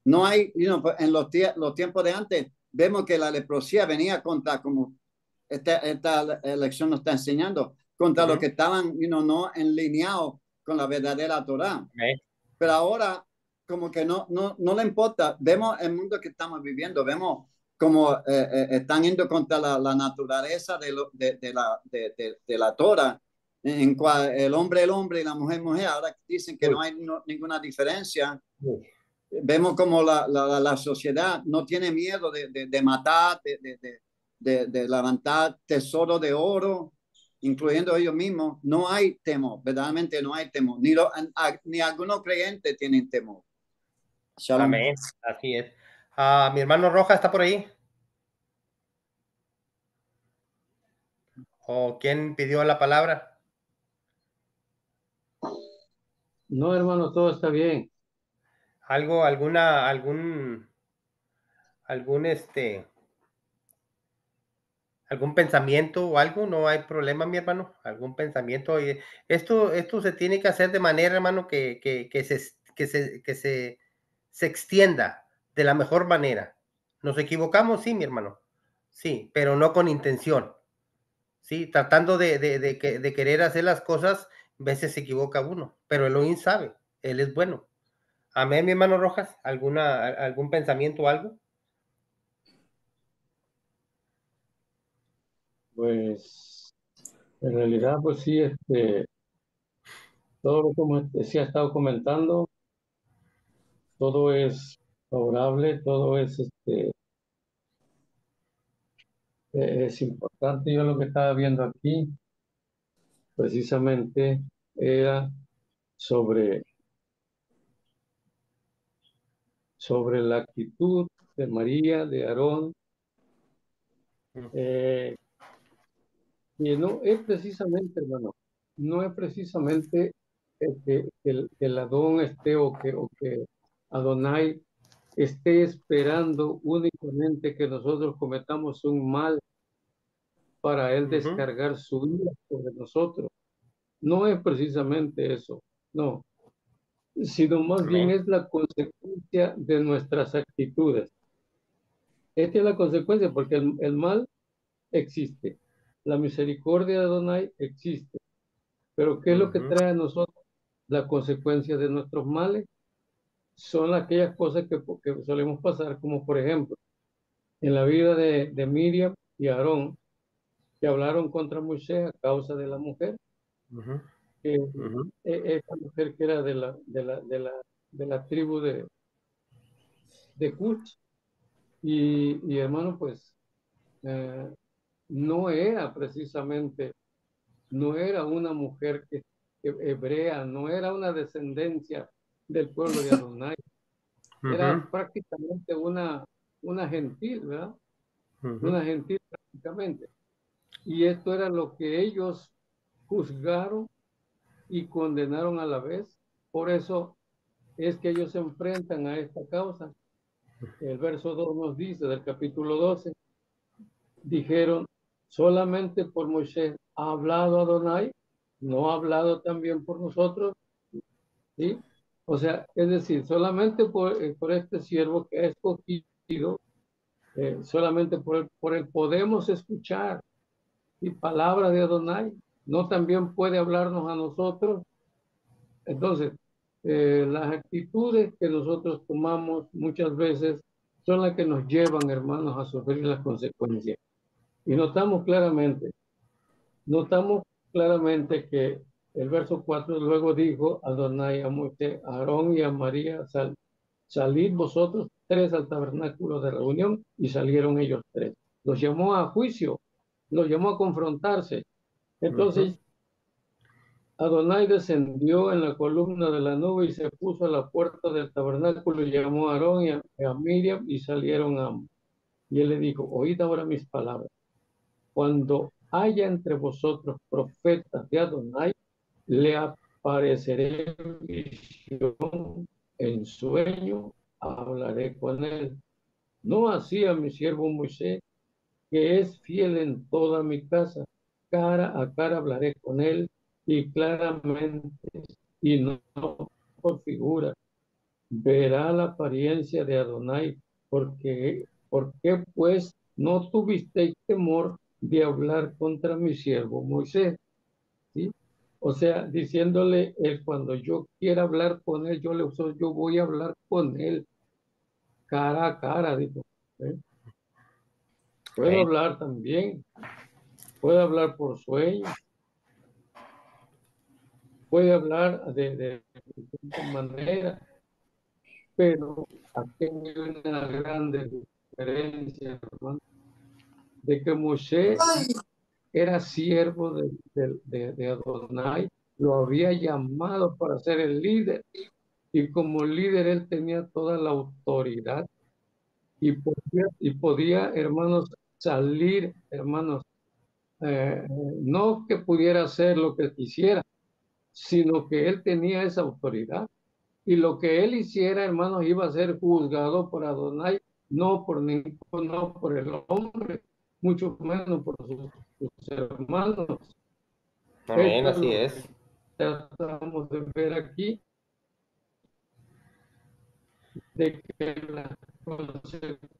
No hay, en los tiempos de antes, vemos que la leprosía venía contra, como esta elección nos está enseñando, contra los que estaban, no enlineados con la verdadera Torá. Pero ahora, como que no le importa. Vemos el mundo que estamos viviendo, vemos como están yendo contra la naturaleza de la Torá, en cual el hombre y la mujer, ahora dicen que no hay ninguna diferencia. Vemos como la sociedad no tiene miedo de matar, de levantar tesoro de oro, incluyendo ellos mismos. No hay temor, verdaderamente no hay temor. Ni algunos creyentes tienen temor. Shalom. Amén, así es. Mi hermano Roja está por ahí. ¿O quién pidió la palabra? No, hermano, todo está bien. Algún pensamiento o algo, no hay problema, mi hermano, algún pensamiento. Esto se tiene que hacer de manera, hermano, que se extienda de la mejor manera. Nos equivocamos, sí, mi hermano, sí, pero no con intención, sí, tratando de querer hacer las cosas, a veces se equivoca uno, pero Elohim sabe, Él es bueno. Amén, mi hermano Rojas, algún pensamiento o algo. Pues en realidad, pues sí, todo lo como se ha estado comentando, todo es favorable, todo es importante. Yo lo que estaba viendo aquí, precisamente, era sobre la actitud de María, de Aarón, y no es precisamente, hermano, no es precisamente que el Adón esté o que Adonai esté esperando únicamente que nosotros cometamos un mal para él descargar su ira sobre nosotros. No es precisamente eso, no, sino más bien es la consecuencia de nuestras actitudes. Esta es la consecuencia porque el mal existe, la misericordia de Adonai existe, pero ¿qué es lo que trae a nosotros? La consecuencia de nuestros males son aquellas cosas que solemos pasar, como por ejemplo, en la vida de Miriam y Aarón, que hablaron contra Moisés a causa de la mujer, esa mujer que era de la tribu de Cush, y hermano, pues no era precisamente, no era una mujer hebrea, no era una descendencia del pueblo de Adonai, era prácticamente una gentil, ¿verdad? Una gentil prácticamente. Y esto era lo que ellos juzgaron y condenaron a la vez. Por eso es que ellos se enfrentan a esta causa. El verso 2 nos dice, del capítulo 12, dijeron, solamente por Moisés ha hablado Adonai, no ha hablado también por nosotros, ¿sí? O sea, es decir, solamente por este siervo que ha escogido, solamente por él podemos escuchar y palabra de Adonai, no también puede hablarnos a nosotros. Entonces, las actitudes que nosotros tomamos muchas veces son las que nos llevan, hermanos, a sufrir las consecuencias. Y notamos claramente que el verso 4 luego dijo Adonai a Moisés, a Aarón y a María, salid vosotros tres al tabernáculo de reunión, y salieron ellos tres. Los llamó a juicio, los llamó a confrontarse. Entonces, Adonai descendió en la columna de la nube y se puso a la puerta del tabernáculo y llamó a Aarón y a Miriam y salieron ambos. Y él le dijo, oíd ahora mis palabras. Cuando haya entre vosotros profetas de Adonai, le apareceré en visión, en sueño, hablaré con él. No así a mi siervo Moisés, que es fiel en toda mi casa. Cara a cara hablaré con él y claramente, y no por figura. Verá la apariencia de Adonai, ¿por qué pues no tuvisteis temor de hablar contra mi siervo Moisés? ¿sí? O sea, diciéndole él, cuando yo quiera hablar con él, yo voy a hablar con él cara a cara, dijo. ¿eh? Puedo Amén. hablar también, puedo hablar por sueños, puede hablar de diferentes maneras, pero aquí hay una grande diferencia, hermano, de que Moshe era siervo de Adonai, lo había llamado para ser el líder, y como líder él tenía toda la autoridad y podía, hermanos, salir, hermanos, no que pudiera hacer lo que quisiera, sino que él tenía esa autoridad. Y lo que él hiciera, hermanos, iba a ser juzgado por Adonai, no por el hombre, mucho menos por sus hermanos. Amén, Esto es así lo es. que tratamos de ver aquí, de que la consecuencia,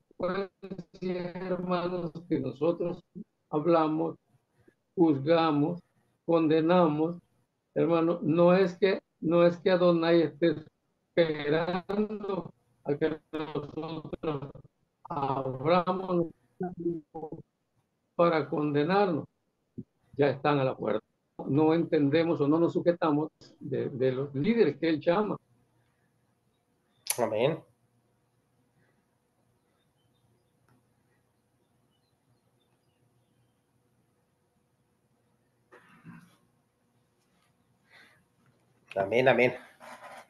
hermanos, que nosotros hablamos, juzgamos, condenamos, hermano, no es que Adonai esté esperando a que nosotros abramos para condenarnos, ya están a la puerta. No entendemos o no nos sujetamos de los líderes que él llama. Amén. Amén, amén.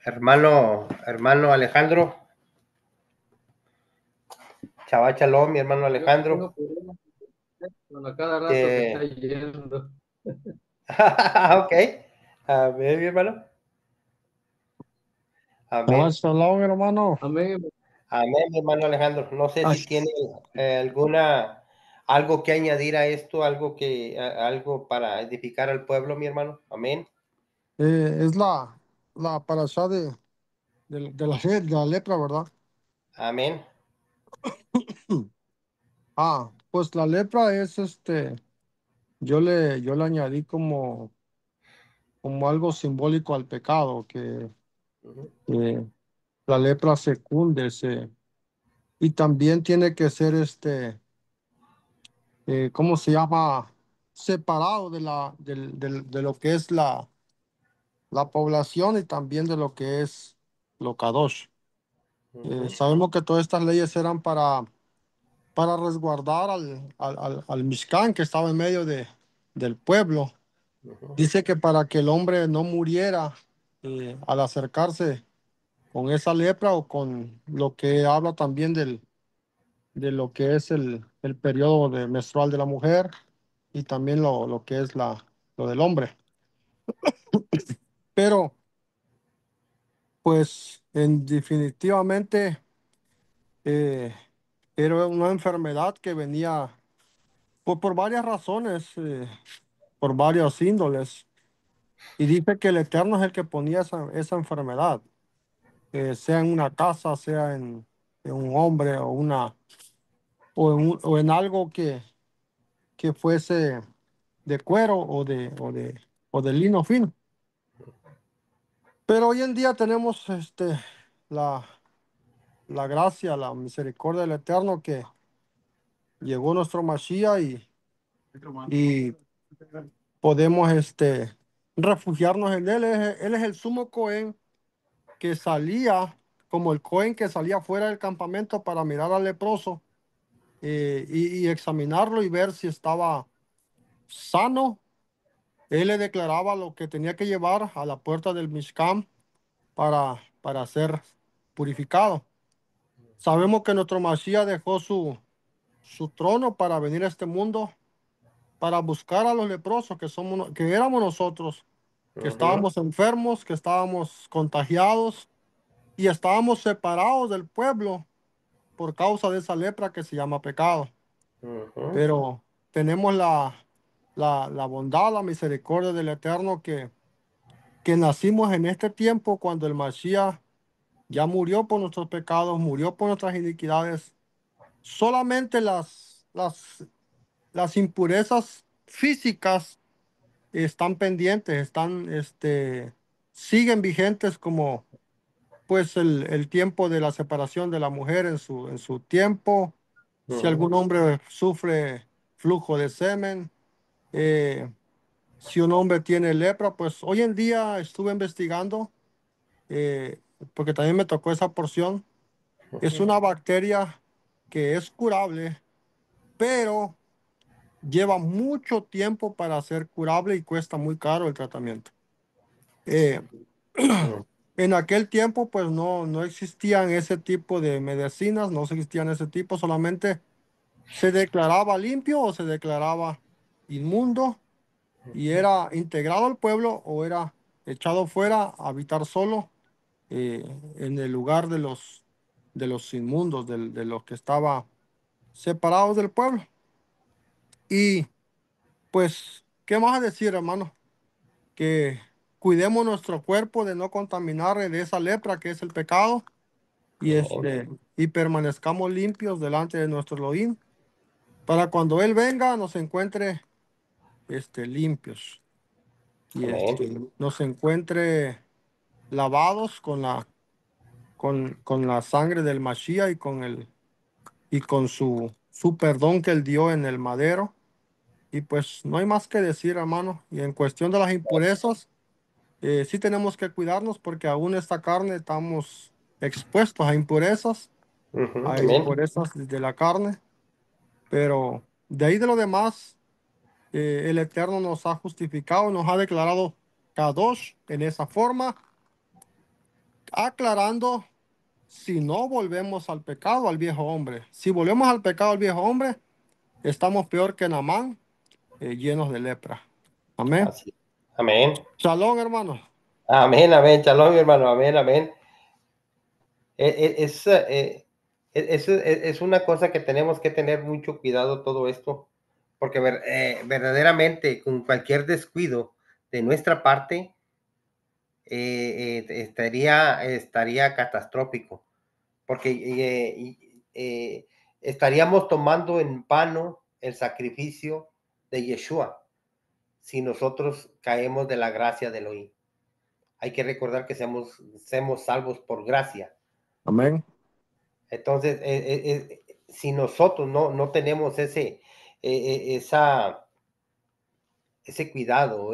Hermano Alejandro, Shabbat Shalom, mi hermano Yo tengo Alejandro. problemas con a cada rato se está yendo. Ok. Amén, mi hermano. Amén. Shabbat shalom, hermano. Amén. Amén, mi hermano Alejandro. No sé Ay, si tiene algo que añadir a esto, algo para edificar al pueblo, mi hermano. Amén. es la parashá de la lepra, ¿verdad? Amén. Pues la lepra es yo le añadí como algo simbólico al pecado, Ujú, que la lepra se cunde, y también tiene que ser ¿cómo se llama? Separado de lo que es la población y también de lo que es lo kadosh. ujú, Sabemos que todas estas leyes eran para resguardar al Mishkan que estaba en medio del pueblo. ujú, Dice que para que el hombre no muriera al acercarse con esa lepra o con lo que habla también de lo que es el periodo menstrual de la mujer y también lo que es lo del hombre. Pero, pues, definitivamente eh, era una enfermedad que venía pues, por varias razones, por varios índoles. Y dice que el Eterno es el que ponía esa enfermedad, sea en una casa, sea en un hombre o en algo que fuese de cuero o de lino fino. Pero hoy en día tenemos la, la gracia, la misericordia del Eterno que llegó nuestro Mashiach y podemos refugiarnos en él. Él es el sumo Cohen que salía, como el Cohen que salía fuera del campamento para mirar al leproso y examinarlo y ver si estaba sano. Él le declaraba lo que tenía que llevar a la puerta del Mishkan para ser purificado. Sabemos que nuestro Mashiach dejó su trono para venir a este mundo, para buscar a los leprosos que éramos nosotros, que ujú, estábamos enfermos, que estábamos contagiados y estábamos separados del pueblo por causa de esa lepra que se llama pecado. ujú, Pero tenemos la bondad, la misericordia del Eterno que nacimos en este tiempo cuando el Mashiach ya murió por nuestros pecados, murió por nuestras iniquidades. Solamente las impurezas físicas están pendientes, siguen vigentes como pues el tiempo de la separación de la mujer en su tiempo. Si algún hombre sufre flujo de semen, eh, si un hombre tiene lepra, pues hoy en día estuve investigando, eh, porque también me tocó esa porción. Es una bacteria que es curable, pero lleva mucho tiempo para ser curable y cuesta muy caro el tratamiento. Eh, en aquel tiempo, pues no existían ese tipo de medicinas, no existían ese tipo, solamente se declaraba limpio o se declaraba inmundo y era integrado al pueblo o era echado fuera a habitar solo, en el lugar de los inmundos, de los que estaba separados del pueblo. Y pues, ¿qué más decir, hermano? Que cuidemos nuestro cuerpo de no contaminar de esa lepra que es el pecado y, y permanezcamos limpios delante de nuestro Elohim para cuando Él venga nos encuentre limpios y Amén. nos encuentre lavados con la sangre del Mashiach y con su perdón que Él dio en el madero. Y pues no hay más que decir, hermano. Y en cuestión de las impurezas, sí tenemos que cuidarnos porque aún esta carne estamos expuestos a Amén. impurezas de la carne, pero de ahí de lo demás, el Eterno nos ha justificado, nos ha declarado Kadosh en esa forma, aclarando si no volvemos al pecado, al viejo hombre. Si volvemos al pecado, al viejo hombre, estamos peor que Naamán, llenos de lepra. Amén. Así. Amén. Shalom, hermano. Amén, amén. Shalom, mi hermano. Amén, amén. Es, es una cosa que tenemos que tener mucho cuidado todo esto, porque verdaderamente con cualquier descuido de nuestra parte estaría catastrófico, porque estaríamos tomando en vano el sacrificio de Yeshua si nosotros caemos de la gracia de Elohim. Hay que recordar que somos salvos por gracia. Amén. Entonces, si nosotros no tenemos ese cuidado,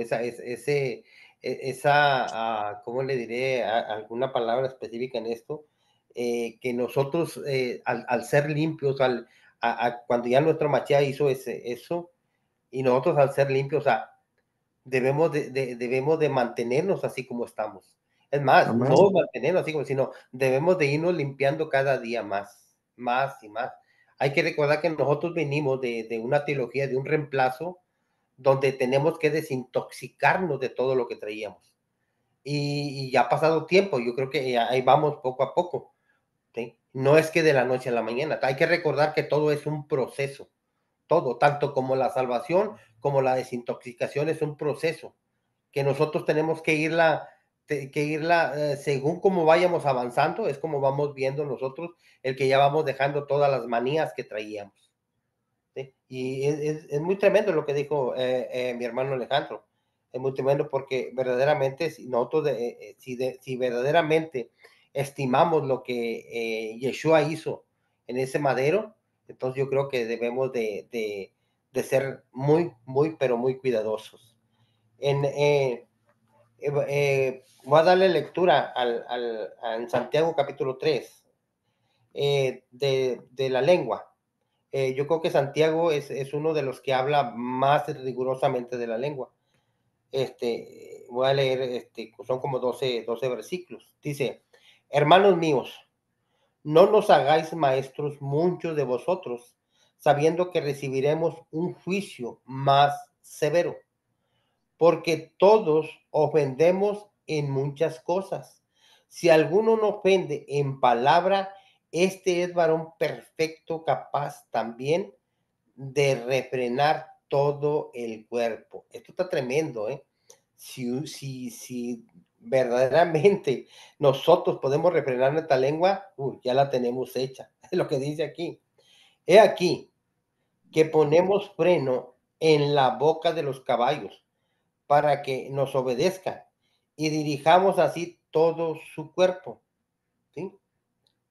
¿cómo le diré? Alguna palabra específica en esto, que nosotros, al ser limpios, cuando ya nuestro Mashiach hizo eso, y nosotros al ser limpios, debemos de mantenernos así como estamos. Es más, Amén. no mantenernos así como, sino debemos de irnos limpiando cada día más y más. Hay que recordar que nosotros venimos de una teología, de un reemplazo, donde tenemos que desintoxicarnos de todo lo que traíamos. Y ya ha pasado tiempo, yo creo que ahí vamos poco a poco. ¿Sí? No es que de la noche a la mañana. Hay que recordar que todo es un proceso. Todo, tanto como la salvación, como la desintoxicación es un proceso que nosotros tenemos que irla según como vayamos avanzando, es como vamos viendo nosotros el que ya vamos dejando todas las manías que traíamos. ¿Sí? Y es muy tremendo lo que dijo mi hermano Alejandro. Es muy tremendo porque verdaderamente, si nosotros, si verdaderamente estimamos lo que Yeshua hizo en ese madero, entonces yo creo que debemos de ser muy, muy, pero muy cuidadosos. Voy a darle lectura en Santiago capítulo 3 de la lengua. Yo creo que Santiago es uno de los que habla más rigurosamente de la lengua. Voy a leer, son como 12 versículos. Dice, hermanos míos, no nos hagáis maestros muchos de vosotros, sabiendo que recibiremos un juicio más severo, porque todos ofendemos en muchas cosas. Si alguno no ofende en palabra, este es varón perfecto, capaz también de refrenar todo el cuerpo. Esto está tremendo, ¿eh? Si verdaderamente nosotros podemos refrenar nuestra lengua, ya la tenemos hecha. Es lo que dice aquí. He aquí que ponemos freno en la boca de los caballos para que nos obedezcan y dirijamos así todo su cuerpo. ¿Sí?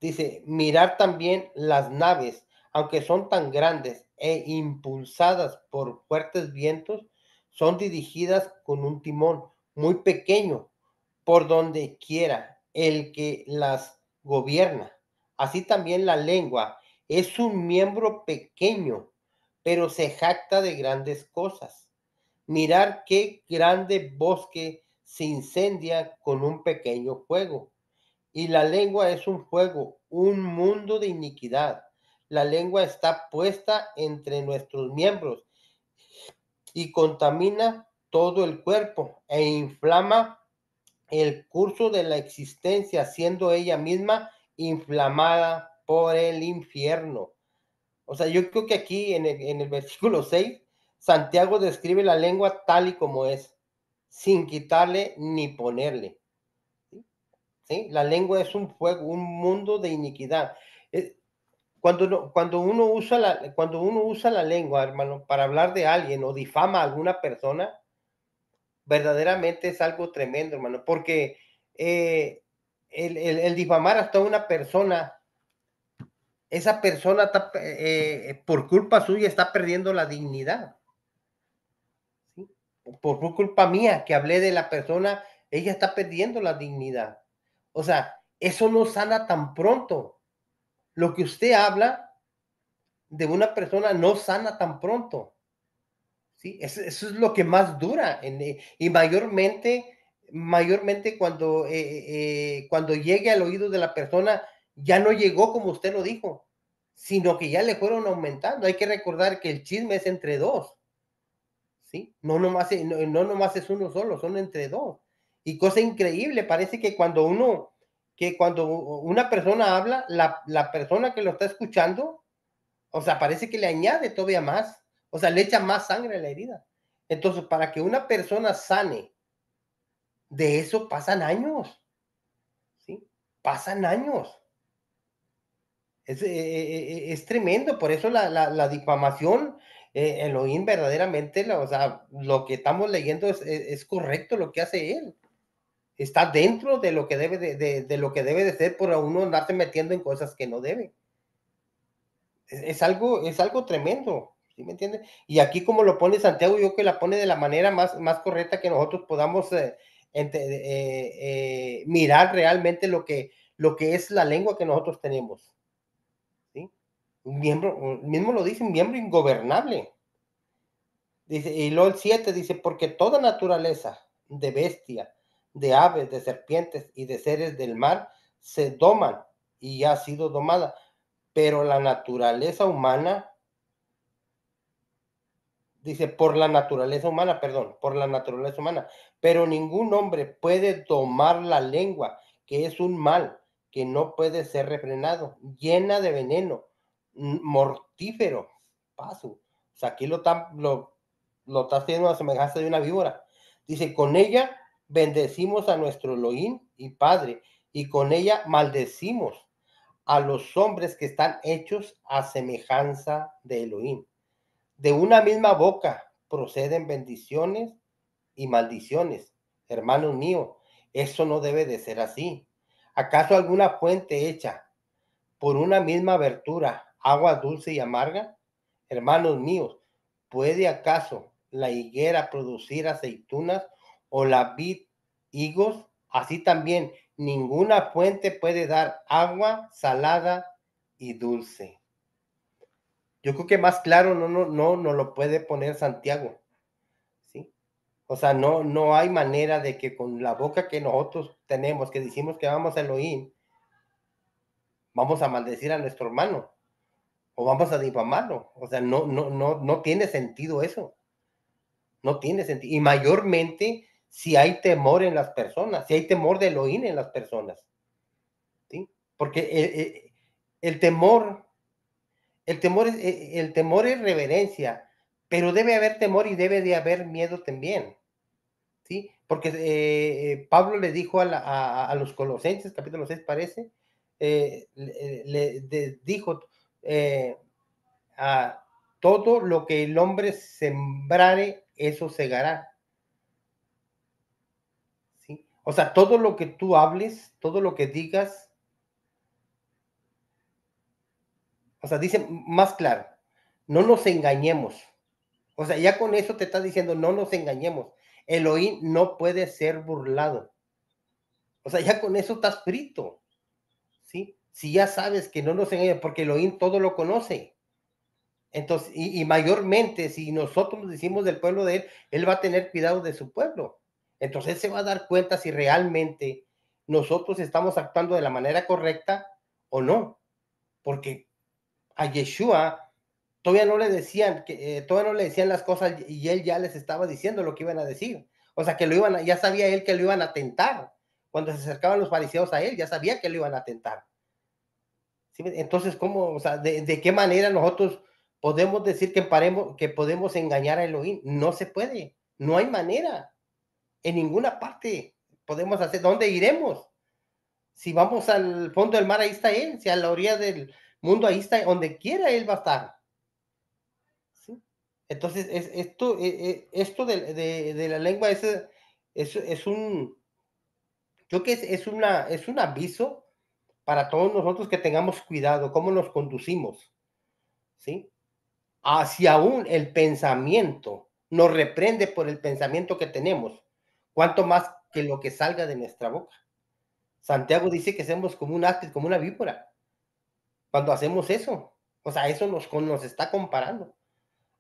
Dice, mirar también las naves, aunque son tan grandes e impulsadas por fuertes vientos, son dirigidas con un timón muy pequeño por donde quiera el que las gobierna. Así también la lengua es un miembro pequeño, pero se jacta de grandes cosas. Mirar qué grande bosque se incendia con un pequeño fuego. Y la lengua es un fuego, un mundo de iniquidad. La lengua está puesta entre nuestros miembros y contamina todo el cuerpo e inflama el curso de la existencia, siendo ella misma inflamada por el infierno. O sea, yo creo que aquí en el versículo 6, Santiago describe la lengua tal y como es, sin quitarle ni ponerle. ¿Sí? La lengua es un fuego, un mundo de iniquidad. Cuando uno usa la lengua, hermano, para hablar de alguien o difama a alguna persona, verdaderamente es algo tremendo, hermano, porque el difamar hasta una persona, esa persona está, por culpa suya está perdiendo la dignidad. ¿Sí? Por culpa mía que hablé de la persona, ella está perdiendo la dignidad. O sea, eso no sana tan pronto. Lo que usted habla de una persona no sana tan pronto. ¿Sí? Eso es lo que más dura. Y mayormente cuando llegue al oído de la persona, ya no llegó como usted lo dijo, sino que ya le fueron aumentando. Hay que recordar que el chisme es entre dos. ¿Sí? No nomás es uno solo, son entre dos. Y cosa increíble, parece que cuando una persona habla, la persona que lo está escuchando, o sea, parece que le añade todavía más, o sea, le echa más sangre a la herida. Entonces, para que una persona sane de eso pasan años, ¿sí? Pasan años. Es tremendo, por eso la difamación, Elohim verdaderamente, o sea, lo que estamos leyendo es correcto lo que hace él. Está dentro de lo que debe de lo que debe de ser por uno andarse metiendo en cosas que no debe. Es algo tremendo, ¿sí me entiende? Y aquí como lo pone Santiago, yo que la pone de la manera más correcta que nosotros podamos mirar realmente lo que es la lengua que nosotros tenemos. ¿Sí? Un miembro, mismo lo dice, un miembro ingobernable. Dice, y luego el 7 dice, porque toda naturaleza de bestia, de aves, de serpientes y de seres del mar se doman y ha sido domada, pero la naturaleza humana, dice, por la naturaleza humana, perdón, por la naturaleza humana, pero ningún hombre puede domar la lengua, que es un mal que no puede ser refrenado, llena de veneno, mortífero, paso. O sea, aquí lo está haciendo a semejanza de una víbora. Dice, con ella bendecimos a nuestro Elohim y Padre, y con ella maldecimos a los hombres que están hechos a semejanza de Elohim. De una misma boca proceden bendiciones y maldiciones. Hermanos míos, eso no debe de ser así. ¿Acaso alguna fuente hecha por una misma abertura, agua dulce y amarga? Hermanos míos, ¿puede acaso la higuera producir aceitunas o la vid higos? Así también ninguna fuente puede dar agua salada y dulce. Yo creo que más claro no lo puede poner Santiago, ¿sí? O sea, no hay manera de que con la boca que nosotros tenemos, que decimos que vamos a Elohim, vamos a maldecir a nuestro hermano o vamos a difamarlo. O sea, no tiene sentido eso. No tiene sentido. Y mayormente si hay temor en las personas, si hay temor de Elohim en las personas, ¿sí? Porque el temor el temor es reverencia, pero debe haber temor y debe de haber miedo también, ¿sí? Porque Pablo le dijo a los Colosenses, capítulo 6 parece, dijo, a todo lo que el hombre sembrare, eso segará. O sea, todo lo que tú hables, todo lo que digas, o sea, dice más claro, no nos engañemos. O sea, ya con eso te está diciendo, no nos engañemos. Elohim no puede ser burlado. O sea, ya con eso estás frito, ¿sí? Si ya sabes que no nos engañemos, porque Elohim todo lo conoce. Entonces, y mayormente, si nosotros nos decimos del pueblo de él va a tener cuidado de su pueblo. Entonces, él se va a dar cuenta si realmente nosotros estamos actuando de la manera correcta o no. Porque a Yeshua todavía no le decían, todavía no le decían las cosas y él ya les estaba diciendo lo que iban a decir. O sea, que ya sabía él que lo iban a tentar. Cuando se acercaban los fariseos a él, ya sabía que lo iban a tentar. ¿Sí? Entonces, ¿cómo, o sea, de qué manera nosotros podemos decir que podemos engañar a Elohim? No se puede, no hay manera. En ninguna parte podemos hacer. ¿Dónde iremos? Si vamos al fondo del mar, ahí está él. Si a la orilla del mundo, ahí está, donde quiera él va a estar. ¿Sí? Entonces, esto de la lengua es un, yo creo que es un aviso para todos nosotros que tengamos cuidado, cómo nos conducimos, ¿sí? Hacia aún el pensamiento, nos reprende por el pensamiento que tenemos, cuanto más que lo que salga de nuestra boca. Santiago dice que somos como un áspid, como una víbora, cuando hacemos eso. O sea, eso nos está comparando.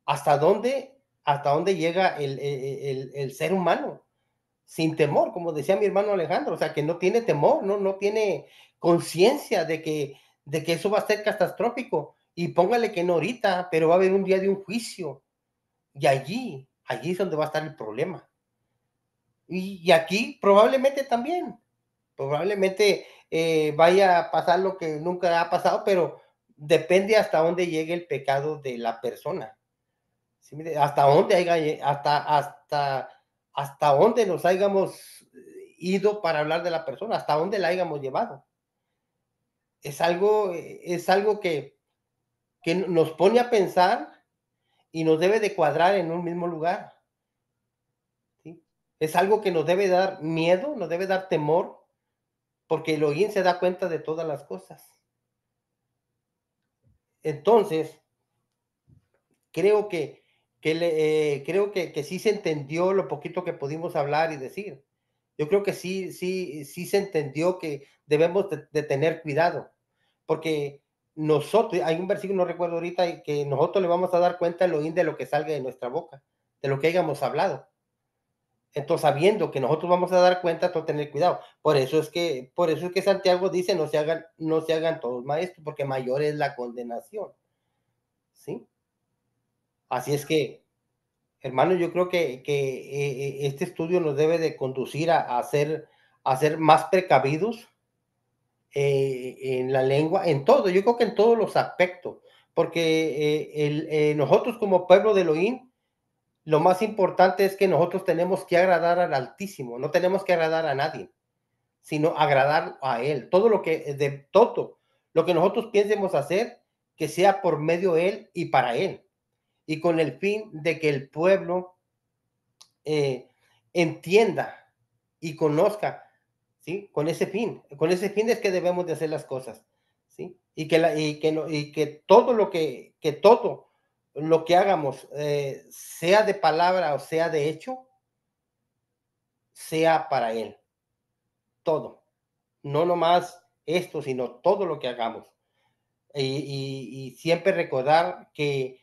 Hasta dónde llega el ser humano? Sin temor, como decía mi hermano Alejandro, o sea, que no tiene temor, no tiene conciencia de que eso va a ser catastrófico. Y póngale que no ahorita, pero va a haber un día de un juicio. Y allí es donde va a estar el problema. Y aquí probablemente también, probablemente vaya a pasar lo que nunca ha pasado, pero depende hasta dónde llegue el pecado de la persona. ¿Sí? Hasta dónde hasta dónde nos hayamos ido para hablar de la persona, hasta dónde la hayamos llevado. Es algo que nos pone a pensar y nos debe de cuadrar en un mismo lugar. ¿Sí? Es algo que nos debe dar miedo, nos debe dar temor, porque Elohim se da cuenta de todas las cosas. Entonces, creo creo que sí se entendió lo poquito que pudimos hablar y decir. Yo creo que sí se entendió que debemos de tener cuidado, porque nosotros, hay un versículo, no recuerdo ahorita, que nosotros le vamos a dar cuenta al Elohim de lo que salga de nuestra boca, de lo que hayamos hablado. Entonces, sabiendo que nosotros vamos a dar cuenta, todo tener cuidado. Por eso es que Santiago dice, no se hagan todos maestros, porque mayor es la condenación. ¿Sí? Así es que, hermano, yo creo que este estudio nos debe de conducir a ser más precavidos en la lengua, en todo, yo creo que en todos los aspectos, porque nosotros como pueblo de Elohim, lo más importante es que nosotros tenemos que agradar al Altísimo, no tenemos que agradar a nadie, sino agradar a Él. Todo lo que nosotros piensemos hacer, que sea por medio de Él y para Él, y con el fin de que el pueblo entienda y conozca, ¿sí? Con ese fin es que debemos de hacer las cosas, ¿sí? Y que todo todo lo que hagamos, sea de palabra o sea de hecho, sea para Él, todo, no nomás esto, sino todo lo que hagamos. Y siempre recordar que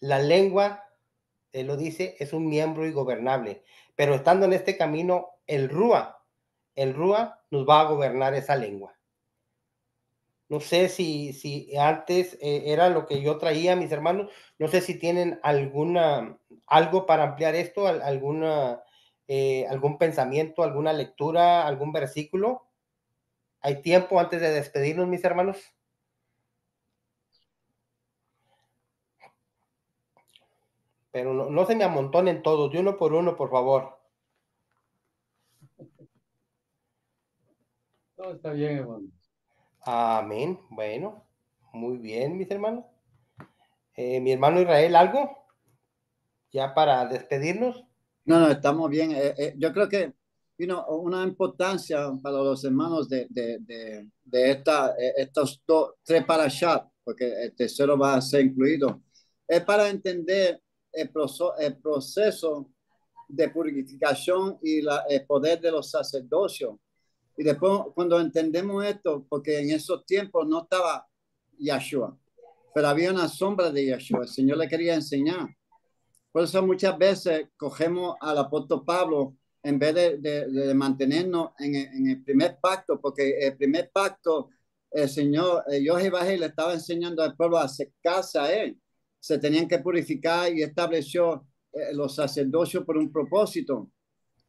la lengua, él lo dice, es un miembro ingobernable, pero estando en este camino, el Rúa nos va a gobernar esa lengua. No sé si antes era lo que yo traía, mis hermanos, no sé si tienen algo para ampliar esto, algún pensamiento, alguna lectura, algún versículo. ¿Hay tiempo antes de despedirnos, mis hermanos? Pero no se me amontonen todos, de uno por uno, por favor. Todo está bien, hermano. Amén. Bueno, muy bien, mis hermanos. Mi hermano Israel, ¿algo? Ya para despedirnos. No, estamos bien. Yo creo que una importancia para los hermanos de estos tres parashat, porque el tercero va a ser incluido, es para entender el proceso de purificación y el poder de los sacerdocios. Y después, cuando entendemos esto, porque en esos tiempos no estaba Yeshua, pero había una sombra de Yeshua, el Señor le quería enseñar. Por eso muchas veces cogemos al apóstol Pablo en vez de mantenernos en el primer pacto, porque el primer pacto, el Señor, Yohevah le estaba enseñando al pueblo a acercarse a él. Se tenían que purificar y estableció los sacerdocios por un propósito.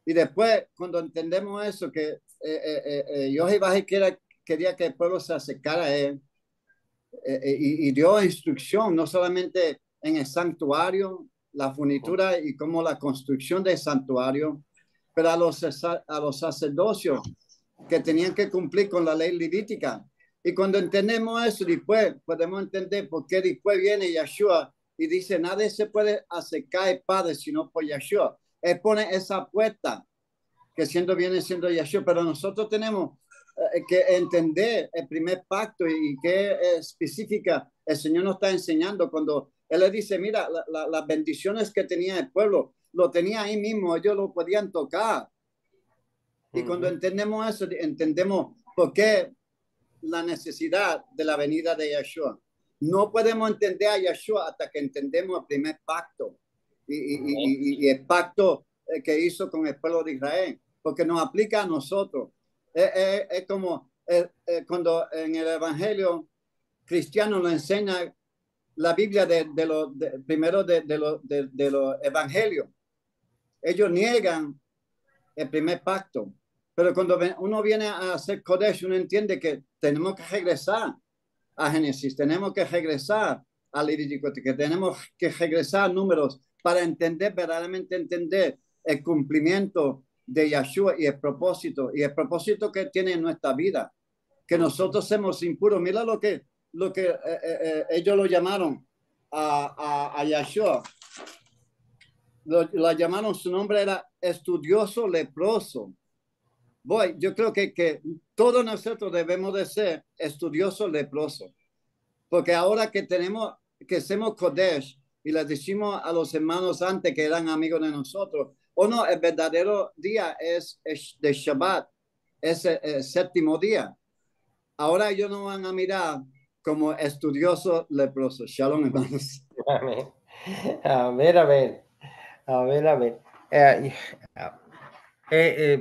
Y después, cuando entendemos eso, que Yohevah quería que el pueblo se acercara a él, y dio instrucción, no solamente en el santuario, la furnitura y como la construcción del santuario, pero a los sacerdocios que tenían que cumplir con la ley levítica. Y cuando entendemos eso, después podemos entender por qué después viene Yeshua y dice, nadie se puede acercar al Padre sino por Yeshua. Él pone esa puerta que viene siendo Yeshua, pero nosotros tenemos que entender el primer pacto y qué específica el Señor nos está enseñando cuando Él le dice, mira, las bendiciones que tenía el pueblo, lo tenía ahí mismo, ellos lo podían tocar. Y cuando entendemos eso, entendemos por qué la necesidad de la venida de Yeshua. No podemos entender a Yeshua hasta que entendemos el primer pacto y el pacto que hizo con el pueblo de Israel, porque nos aplica a nosotros. Es como cuando en el Evangelio cristiano nos enseña la Biblia primero de los evangelios. Ellos niegan el primer pacto, pero cuando uno viene a hacer Kodesh, uno entiende que tenemos que regresar a Génesis, tenemos que regresar a Levítico, que tenemos que regresar a Números para verdaderamente entender el cumplimiento de Yeshua y el propósito que tiene en nuestra vida, que nosotros somos impuros. Mira lo que ellos lo llamaron a Yeshua. Lo llamaron, su nombre era estudioso leproso. Yo creo que todos nosotros debemos de ser estudiosos leprosos, porque ahora que hacemos Kodesh y les decimos a los hermanos antes que eran amigos de nosotros, no, el verdadero día es de Shabbat, es el séptimo día. Ahora ellos nos van a mirar como estudiosos leprosos. Shalom, hermanos. Amén. A ver.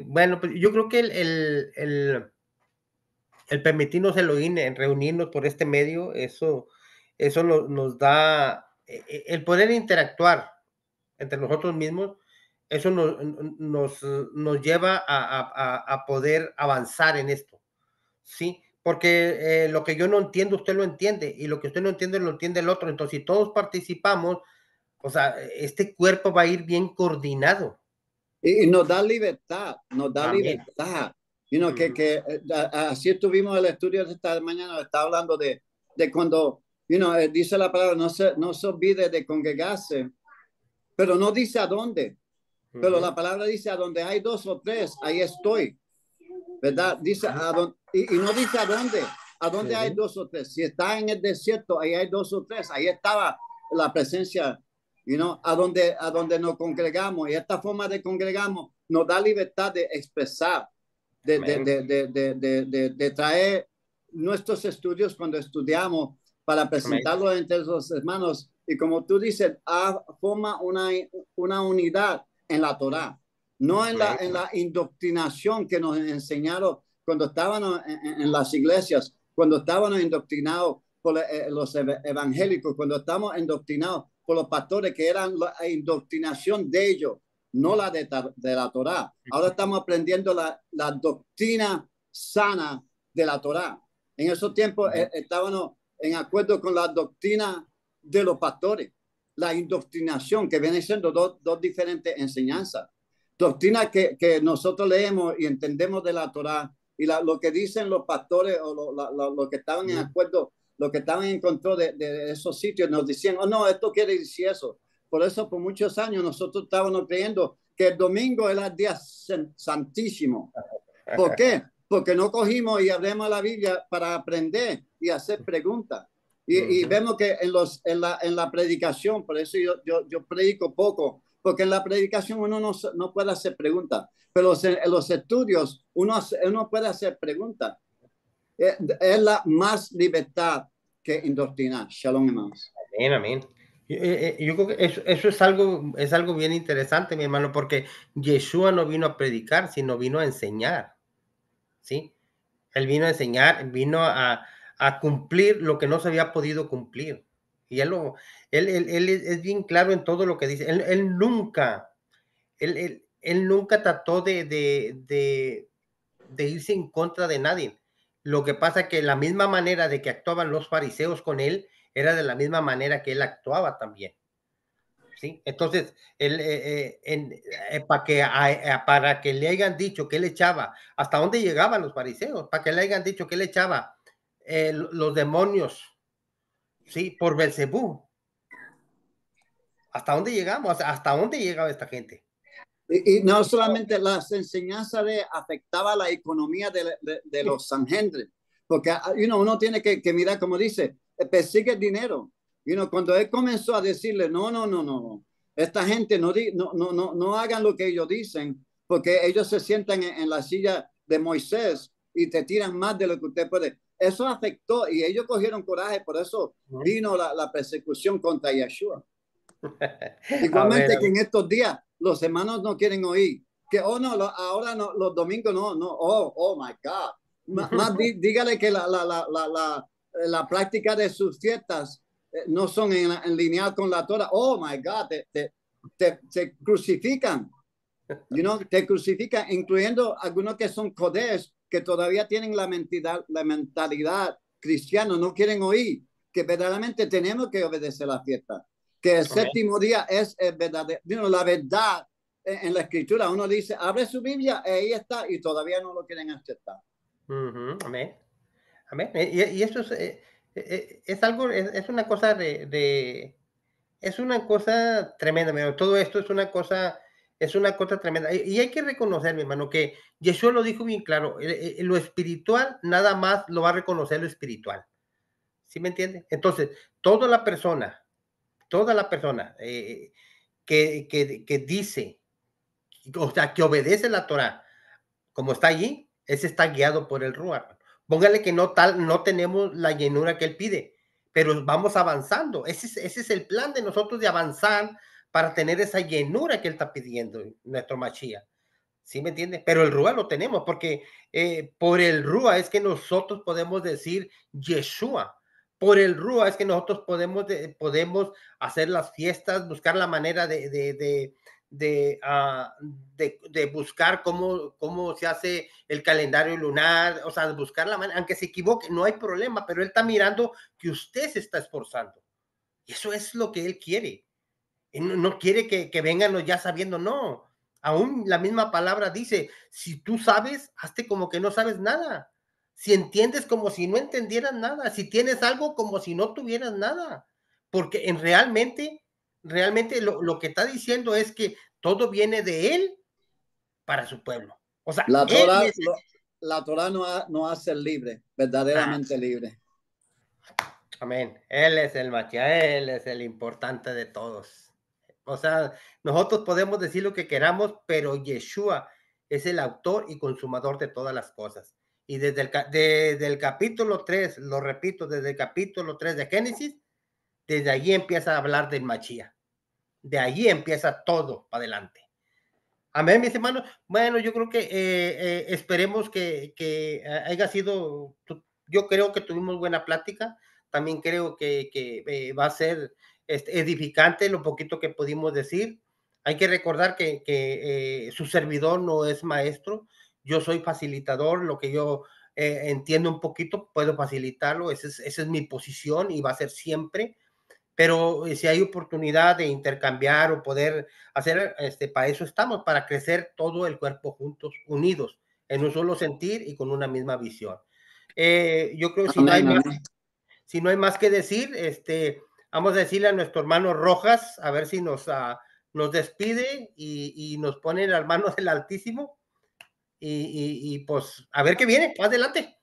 Bueno, pues yo creo que el permitirnos en reunirnos por este medio, eso nos da el poder interactuar entre nosotros mismos, eso nos lleva a poder avanzar en esto, ¿sí? Porque lo que yo no entiendo, usted lo entiende, y lo que usted no entiende, lo entiende el otro. Entonces, si todos participamos, o sea, este cuerpo va a ir bien coordinado. Y nos da libertad, Amén. libertad. Así estuvimos en el estudio de esta mañana, está hablando de cuando, dice la palabra, no se olvide de congregarse, pero no dice a dónde. Pero la palabra dice a donde hay 2 o 3, ahí estoy. ¿Verdad? Dice a dónde, y no dice a dónde hay 2 o 3. Si está en el desierto, ahí hay 2 o 3. Ahí estaba la presencia, a donde nos congregamos. Y esta forma de congregamos nos da libertad de expresar, de traer nuestros estudios cuando estudiamos para presentarlos entre los hermanos. Y como tú dices, forma una unidad en la Torá. No en la indoctrinación que nos enseñaron cuando estábamos en las iglesias, cuando estábamos indoctrinados por los evangélicos, cuando estamos indoctrinados por los pastores, que eran la indoctrinación de ellos, no la de la Torá. Ahora estamos aprendiendo la doctrina sana de la Torá. En esos tiempos estábamos en acuerdo con la doctrina de los pastores, la indoctrinación, que viene siendo dos diferentes enseñanzas. Doctrina que nosotros leemos y entendemos de la Torá, y lo que dicen los pastores o lo que estaban en acuerdo, lo que estaban en control de esos sitios, nos decían, no, esto quiere decir eso. Por eso, por muchos años, nosotros estábamos creyendo que el domingo era el día santísimo. ¿Por qué? Porque no cogimos y abrimos la Biblia para aprender y hacer preguntas. Y vemos que en la predicación, por eso yo predico poco, porque en la predicación uno no puede hacer preguntas, pero en los estudios uno puede hacer preguntas. Es la más libertad que indoctrinar. Shalom, hermanos. Amén, amén. Yo creo que eso es algo bien interesante, mi hermano, porque Yeshua no vino a predicar, sino vino a enseñar, ¿sí? Él vino a enseñar, vino a cumplir lo que no se había podido cumplir. Y él es bien claro en todo lo que dice. Él nunca trató de irse en contra de nadie. Lo que pasa es que la misma manera de que actuaban los fariseos con él era de la misma manera que él actuaba también. ¿Sí? Entonces, para que le hayan dicho que él echaba, ¿hasta dónde llegaban los fariseos? Para que le hayan dicho que él echaba los demonios, ¿sí? Por Belcebú. ¿Hasta dónde llegamos? ¿Hasta dónde llegaba esta gente? Y no solamente las enseñanzas afectaba la economía de los Sanhedrin, porque uno tiene que mirar, como dice, persigue el dinero. Cuando él comenzó a decirle, no, esta gente no hagan lo que ellos dicen, porque ellos se sientan en la silla de Moisés y te tiran más de lo que usted puede. Eso afectó y ellos cogieron coraje, por eso vino la persecución contra Yeshua. Igualmente que en estos días los hermanos no quieren oír que ahora no, los domingos no, oh my God, más dígale que la práctica de sus fiestas no son en lineal con la Torah. Oh my God, te crucifican, te crucifican, incluyendo algunos que son Kodesh, que todavía tienen la mentalidad cristiana, no quieren oír que verdaderamente tenemos que obedecer la fiesta, que el séptimo día es verdadero, la verdad en la escritura. Uno dice, abre su Biblia, ahí está, y todavía no lo quieren aceptar. Amén. Amén. Y eso es algo, es una cosa es una cosa tremenda, mi hermano. Todo esto es una cosa tremenda. Y hay que reconocer, mi hermano, que Yeshua lo dijo bien claro, lo espiritual nada más lo va a reconocer lo espiritual. ¿Sí me entiende? Entonces, toda la persona que dice, o sea, que obedece la Torah, como está allí, ese está guiado por el Ruach. Póngale que no tenemos la llenura que él pide, pero vamos avanzando. Ese es el plan de nosotros, de avanzar para tener esa llenura que él está pidiendo, nuestro Mashiach. ¿Sí me entiende? Pero el Ruach lo tenemos, porque por el Ruach es que nosotros podemos decir Yeshua. Por el Ruach es que nosotros podemos hacer las fiestas, buscar la manera de buscar cómo se hace el calendario lunar, o sea, buscar la manera, aunque se equivoque, no hay problema, pero él está mirando que usted se está esforzando. Y eso es lo que él quiere. Él no quiere que vengan ya sabiendo, no. Aún la misma palabra dice, si tú sabes, hazte como que no sabes nada. Si entiendes, como si no entendieras nada. Si tienes algo, como si no tuvieras nada. Porque realmente lo que está diciendo es que todo viene de él para su pueblo. O sea, la Torah no hace libre, verdaderamente libre. Amén. Él es el Mashiach, él es el importante de todos. O sea, nosotros podemos decir lo que queramos, pero Yeshua es el autor y consumador de todas las cosas. Y desde el capítulo 3, lo repito, desde el capítulo 3 de Génesis, desde allí empieza a hablar del Mashiach. De allí empieza todo para adelante. Amén, mis hermanos. Bueno, yo creo que esperemos que haya sido, yo creo que tuvimos buena plática. También creo que va a ser edificante lo poquito que pudimos decir. Hay que recordar que su servidor no es maestro. Yo soy facilitador. Lo que yo entiendo un poquito, puedo facilitarlo. Esa es mi posición y va a ser siempre. Pero si hay oportunidad de intercambiar o poder hacer, para eso estamos, para crecer todo el cuerpo juntos, unidos, en un solo sentir y con una misma visión. Yo creo que si no hay más que decir, vamos a decirle a nuestro hermano Rojas, a ver si nos nos despide y nos pone en las manos del Altísimo y pues a ver qué viene, adelante,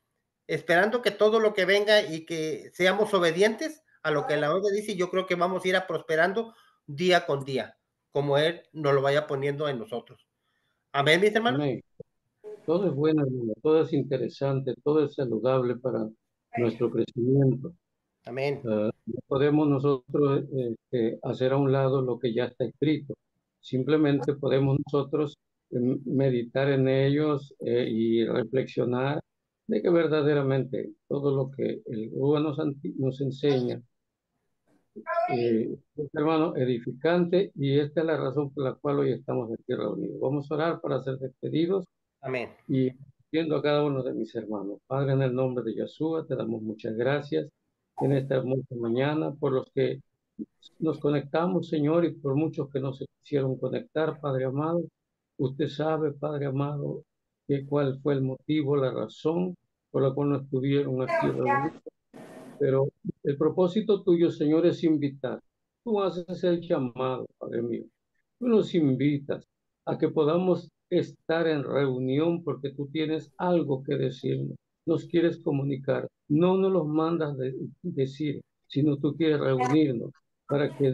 esperando que todo lo que venga y que seamos obedientes a lo que la orden dice. Yo creo que vamos a ir a prosperando día con día, como Él nos lo vaya poniendo en nosotros. Amén, mis hermanos. Amén. Todo es bueno, hermano, todo es interesante, todo es saludable para nuestro crecimiento. Amén. No podemos nosotros hacer a un lado lo que ya está escrito. Simplemente podemos nosotros meditar en ellos y reflexionar de que verdaderamente todo lo que el Rúa nos enseña es, hermano, edificante, y esta es la razón por la cual hoy estamos aquí reunidos. Vamos a orar para ser despedidos. Amén. Y viendo a cada uno de mis hermanos. Padre, en el nombre de Yeshua, te damos muchas gracias en esta hermosa mañana por los que nos conectamos, Señor, y por muchos que no se quisieron conectar, Padre amado. Usted sabe, Padre amado, cuál fue el motivo, la razón por la cual no estuvieron aquí reunidos. Pero el propósito tuyo, Señor, es invitar. Tú haces el llamado, Padre mío. Tú nos invitas a que podamos estar en reunión porque tú tienes algo que decirnos. Nos quieres comunicar. No nos los mandas decir, sino tú quieres reunirnos para que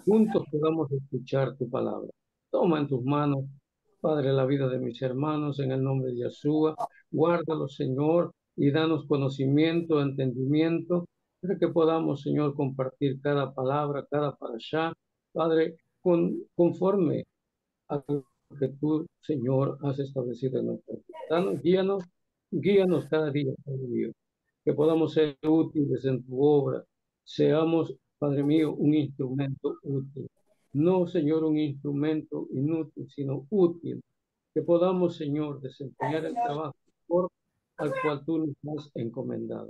juntos podamos escuchar tu palabra. Toma en tus manos, Padre, la vida de mis hermanos en el nombre de Yeshua. Guárdalo, Señor, y danos conocimiento, entendimiento, para que podamos, Señor, compartir cada palabra, cada parashá, Padre, conforme a lo que tú, Señor, has establecido en nuestra vida. Guíanos cada día, Padre mío, que podamos ser útiles en tu obra. Seamos, Padre mío, un instrumento útil. No, Señor, un instrumento inútil, sino útil. Que podamos, Señor, desempeñar el trabajo al cual tú nos has encomendado.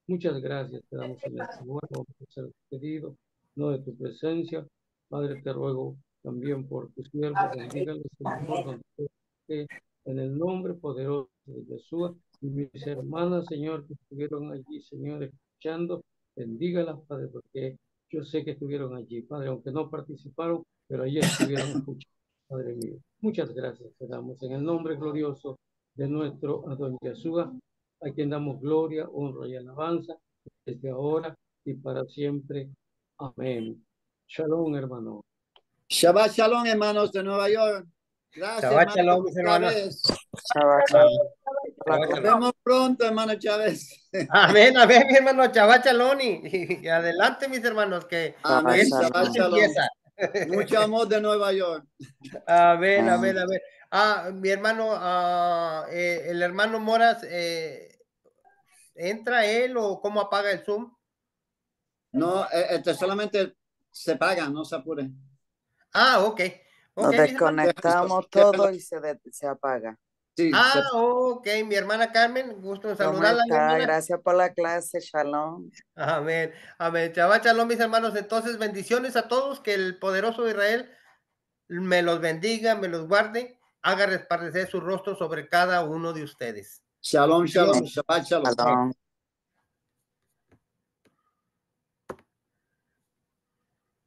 Muchas gracias, te damos en el Señor, vamos a ser despedidos, no de tu presencia. Padre, te ruego también por tus siervos, bendígales, Señor, donde esté, en el nombre poderoso de Jesús. Y mis hermanas, Señor, que estuvieron allí, Señor, escuchando, bendígalas, Padre, porque yo sé que estuvieron allí, Padre, aunque no participaron, pero allí estuvieron escuchando, Padre mío. Muchas gracias, te damos en el nombre glorioso de nuestro Adón Yeshua, a quien damos gloria, honra y alabanza desde ahora y para siempre. Amén. Shalom, hermano. Shabbat Shalom, hermanos de Nueva York. Gracias, Shabbat hermano shalom, mis hermanos. Chávez. Shabbat shalom. Shabbat Nos shalom. vemos pronto, hermano Chávez. Amén, amén, mi hermano. Shabbat shalom y adelante, mis hermanos, que Amén. esto Shabbat se Shalom. empieza. Mucho amor de Nueva York. Amén, amén, amén. Mi hermano, el hermano Moras, ¿entra él o cómo apaga el Zoom? No, solamente se pagan, no se apuren. Ok. Nos mis hermanos. desconectamos todo y se apaga. Sí, Ok, mi hermana Carmen, gusto en ¿Cómo saludarla. está? Hermana. Gracias por la clase, Shalom. Amén, amén. Shabbat shalom, mis hermanos. Entonces, bendiciones a todos, que el poderoso Israel me los bendiga, me los guarde, haga resplandecer su rostro sobre cada uno de ustedes. Shalom, shalom. Shabbat shalom. Shalom.